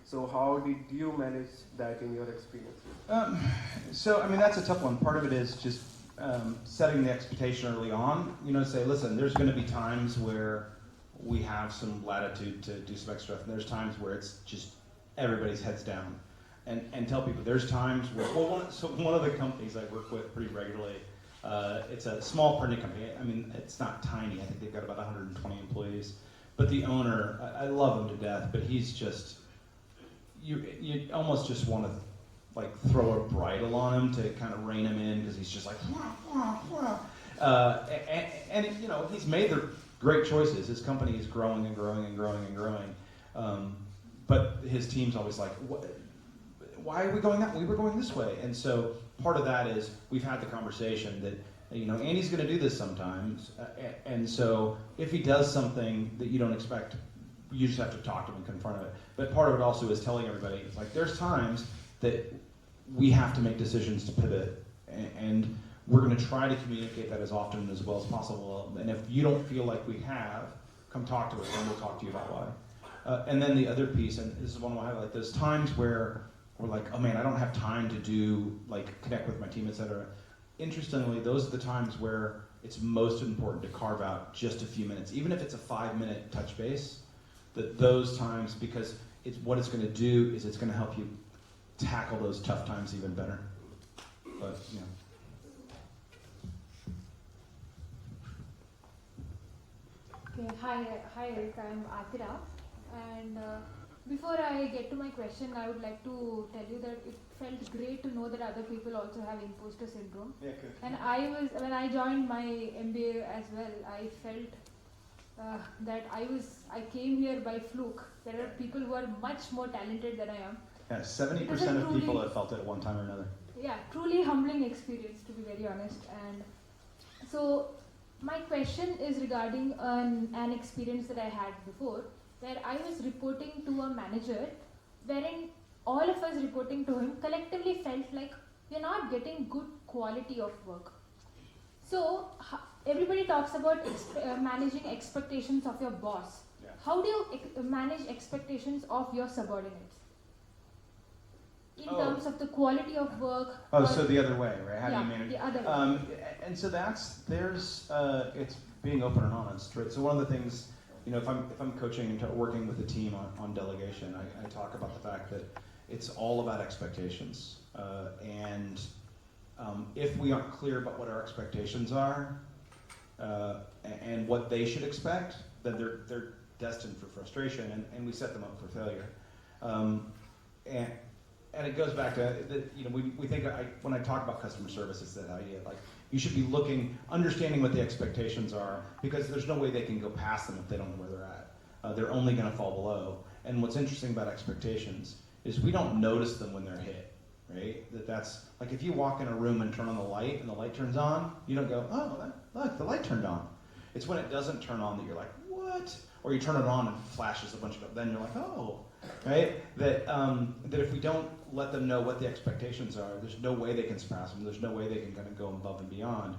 So how did you manage that in your experience? So I mean, that's a tough one. Part of it is just setting the expectation early on. Say, listen, there's going to be times where we have some latitude to do some extra stuff, and there's times where it's just everybody's heads down. And tell people there's times where, one of the companies I work with pretty regularly, it's a small printing company. I mean, it's not tiny. I think they've got about 120 employees. But the owner, I love him to death, but he's just, you almost just want to like throw a bridle on him to kind of rein him in, because he's just like, wah, wah, wah. And he's made the great choices. His company is growing and growing and growing and growing. But his team's always like, why are we going that way? We were going this way. And so part of that is we've had the conversation that, Andy's going to do this sometimes. And so if he does something that you don't expect, you just have to talk to him and confront it. But part of it also is telling everybody, like, there's times that we have to make decisions to pivot. And we're going to try to communicate that as often and as well as possible. And if you don't feel like we have, come talk to us and we'll talk to you about why. And then the other piece, and this is one I highlight, there's times where we're like, oh man, I don't have time to do, like, connect with my team, etc. Interestingly, those are the times where it's most important to carve out just a few minutes, even if it's a 5-minute touch base, that those times, because what it's going to do is it's going to help you tackle those tough times even better. But, Okay, hi Eric, I'm Akira. And before I get to my question, I would like to tell you that it felt great to know that other people also have imposter syndrome. Yeah, good. And when I joined my MBA as well, I felt that I came here by fluke. There are people who are much more talented than I am. Yeah, 70% of people have felt it at one time or another. Yeah, truly humbling experience, to be very honest. And so my question is regarding an experience that I had before, where I was reporting to a manager, wherein all of us reporting to him collectively felt like we're not getting good quality of work. So everybody talks about managing expectations of your boss. Yeah. How do you manage expectations of your subordinates? In terms of the quality of work. So the other way, right? How do you manage? The other way. And so it's being open and honest, right? So one of the things, if I'm coaching and working with a team on delegation, I talk about the fact that it's all about expectations. And if we aren't clear about what our expectations are and what they should expect, then they're destined for frustration, and we set them up for failure. And it goes back to we think when I talk about customer service, it's that idea, like, you should be understanding what the expectations are, because there's no way they can go past them if they don't know where they're at. They're only going to fall below. And what's interesting about expectations is we don't notice them when they're hit, right? That's like, if you walk in a room and turn on the light and the light turns on, you don't go, oh, look, the light turned on. It's when it doesn't turn on that you're like, what? Or you turn it on and it flashes a bunch of, then you're like, oh, right? That if we don't let them know what the expectations are, there's no way they can surpass them. There's no way they can kind of go above and beyond.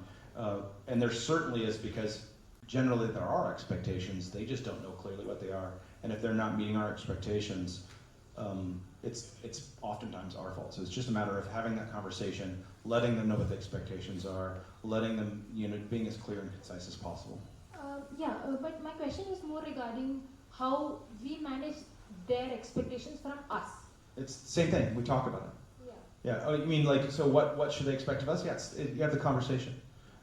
And there certainly is, because generally there are expectations. They just don't know clearly what they are. And if they're not meeting our expectations, it's oftentimes our fault. So it's just a matter of having that conversation, letting them know what the expectations are, letting them, being as clear and concise as possible. But my question is more regarding how we manage their expectations from us. It's the same thing. We talk about it. Yeah. Oh, you mean like, so what should they expect of us? Yes. You have the conversation,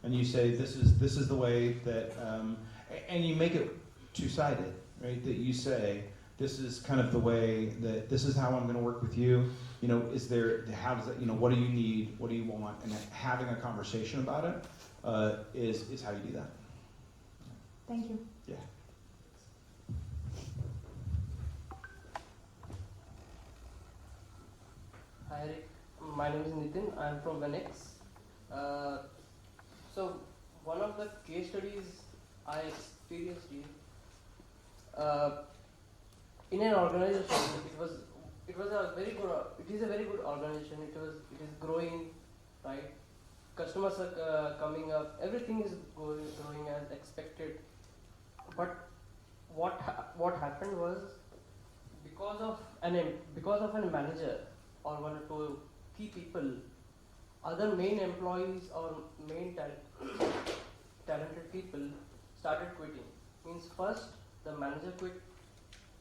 and you say this is the way that, and you make it two-sided, right? That you say this is kind of the way that this is how I'm going to work with you. Is there, how does that, what do you need? What do you want? And having a conversation about it is how you do that. Thank you. Yeah. Hi Eric, my name is Nitin. I am from Venex. So one of the case studies I experienced in an organization. It is a very good organization. It is growing, right? Customers are coming up. Everything is growing as expected. But what happened was, because of a manager or one or two key people, other main employees or main talented people started quitting. Means first the manager quit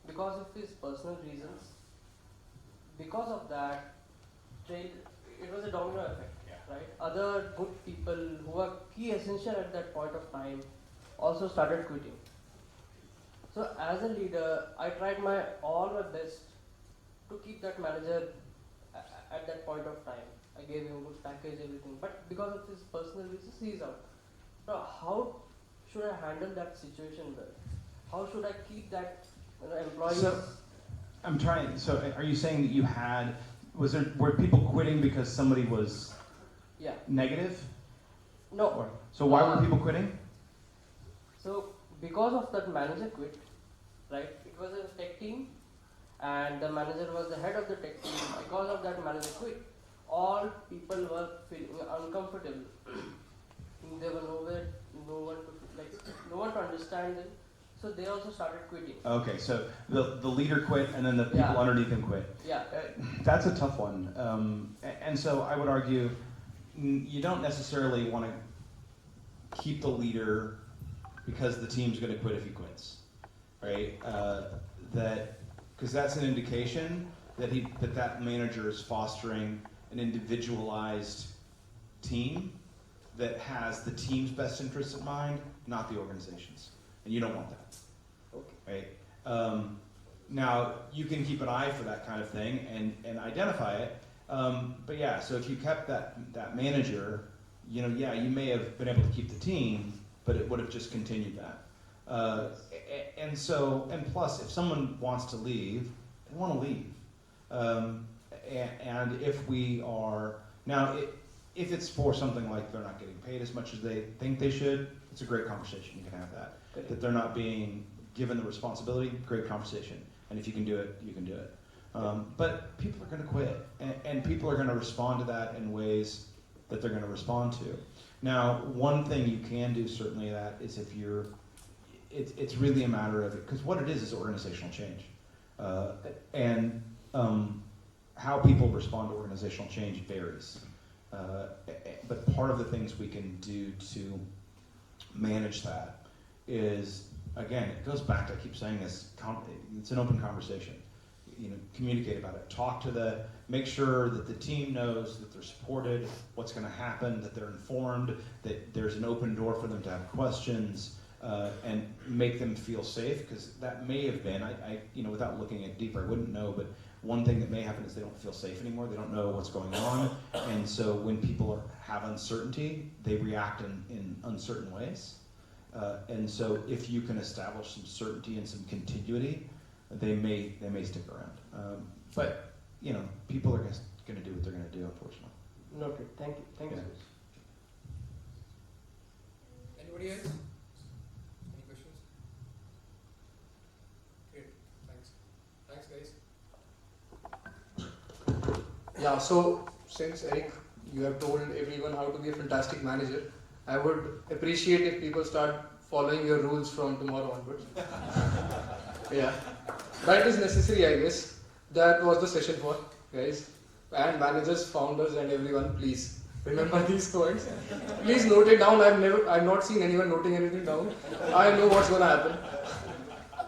because of his personal reasons. Because of that, it was a domino effect, right? Other good people who were key essential at that point of time also started quitting. So as a leader, I tried all my best to keep that manager at that point of time. I gave him a good package, everything. But because of his personal reasons, he is out. So how should I handle that situation well? How should I keep that employees? So are you saying that were people quitting because somebody was negative? No. So why were people quitting? So because of that manager quit, right? It was a tech team and the manager was the head of the tech team. Because of that manager quit, all people were feeling uncomfortable. There were no one to understand them. So they also started quitting. Okay, so the leader quit and then the people underneath him quit. Yeah. That's a tough one. And so I would argue you don't necessarily want to keep the leader because the team's going to quit if he quits, right? Because that's an indication that manager is fostering an individualized team that has the team's best interests in mind, not the organization's. And you don't want that. Okay. Right? Now, you can keep an eye for that kind of thing and identify it. But yeah, so if you kept that manager, you may have been able to keep the team, but it would have just continued that. And plus, if someone wants to leave, they want to leave. And if we are, now, if it's for something like they're not getting paid as much as they think they should, it's a great conversation. You can have that. That they're not being given the responsibility, great conversation. And if you can do it, you can do it. But people are going to quit, and people are going to respond to that in ways that they're going to respond to. Now, one thing you can do certainly that is it's really a matter of, because what it is organizational change. And how people respond to organizational change varies. But part of the things we can do to manage that is, again, it goes back to, I keep saying this, it's an open conversation. Communicate about it. Make sure that the team knows that they're supported, what's going to happen, that they're informed, that there's an open door for them to have questions, and make them feel safe, because that may have been, without looking at deeper, I wouldn't know, but one thing that may happen is they don't feel safe anymore, they don't know what's going on, and so when people have uncertainty, they react in uncertain ways. And so if you can establish some certainty and some continuity, they may stick around. But people are going to do what they're going to do, unfortunately. Noted. Thank you. Thank you. Anybody else? Any questions? Great. Thanks, guys. Yeah. So since Eric, you have told everyone how to be a fantastic manager, I would appreciate if people start following your rules from tomorrow onwards. Yeah. That is necessary, I guess. That was the session for, guys. And managers, founders, and everyone, please remember these points. Please note it down. I've not seen anyone noting anything down. I know what's gonna happen.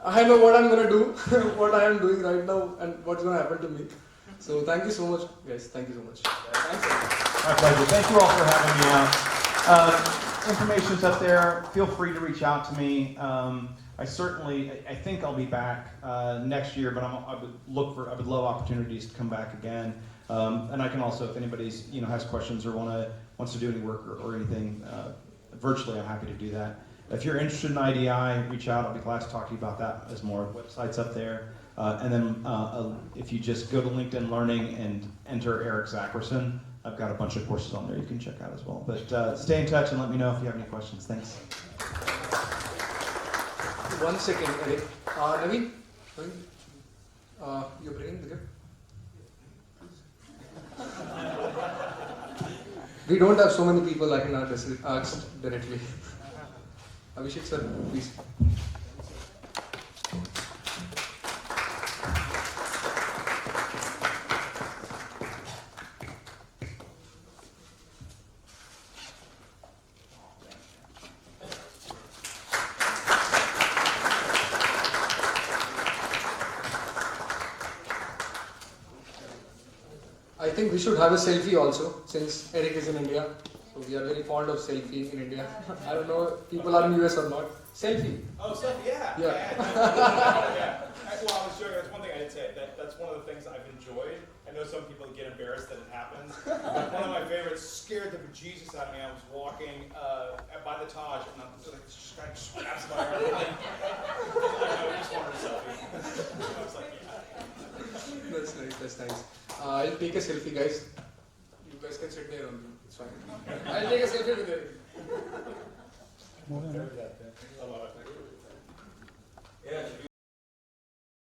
I know what I'm gonna do, what I am doing right now, and what's gonna happen to me. So thank you so much, guys. Thank you so much. Thanks. My pleasure. Thank you all for having me out. Information's up there. Feel free to reach out to me. I think I'll be back next year, but I would love opportunities to come back again. And I can also, if anybody's has questions or wants to do any work or anything virtually, I'm happy to do that. If you're interested in IDI, reach out. I'll be glad to talk to you about that. There's more websites up there. And then if you just go to LinkedIn Learning and enter Eric Zackrison, I've got a bunch of courses on there you can check out as well. But stay in touch and let me know if you have any questions. Thanks. 1 second, Eric. Naveen, you're bringing the gift? We don't have so many people I can ask directly. Abhishek sir, please. I think we should have a selfie also, since Eric is in India. So we are very fond of selfie in India. I don't know if people are in US or not. Selfie. Oh, selfie, yeah. Yeah. Well, I was joking. That's one thing I did say. That's one of the things I've enjoyed. I know some people get embarrassed that it happens. But one of my favorites scared the bejesus out of me. I was walking by the Taj, and I'm just like, this guy just grabs my arm. I just wanted a selfie. I was like, yeah. That's nice, that's nice. I'll take a selfie, guys. You guys can sit there only. It's fine. I'll take a selfie with Eric.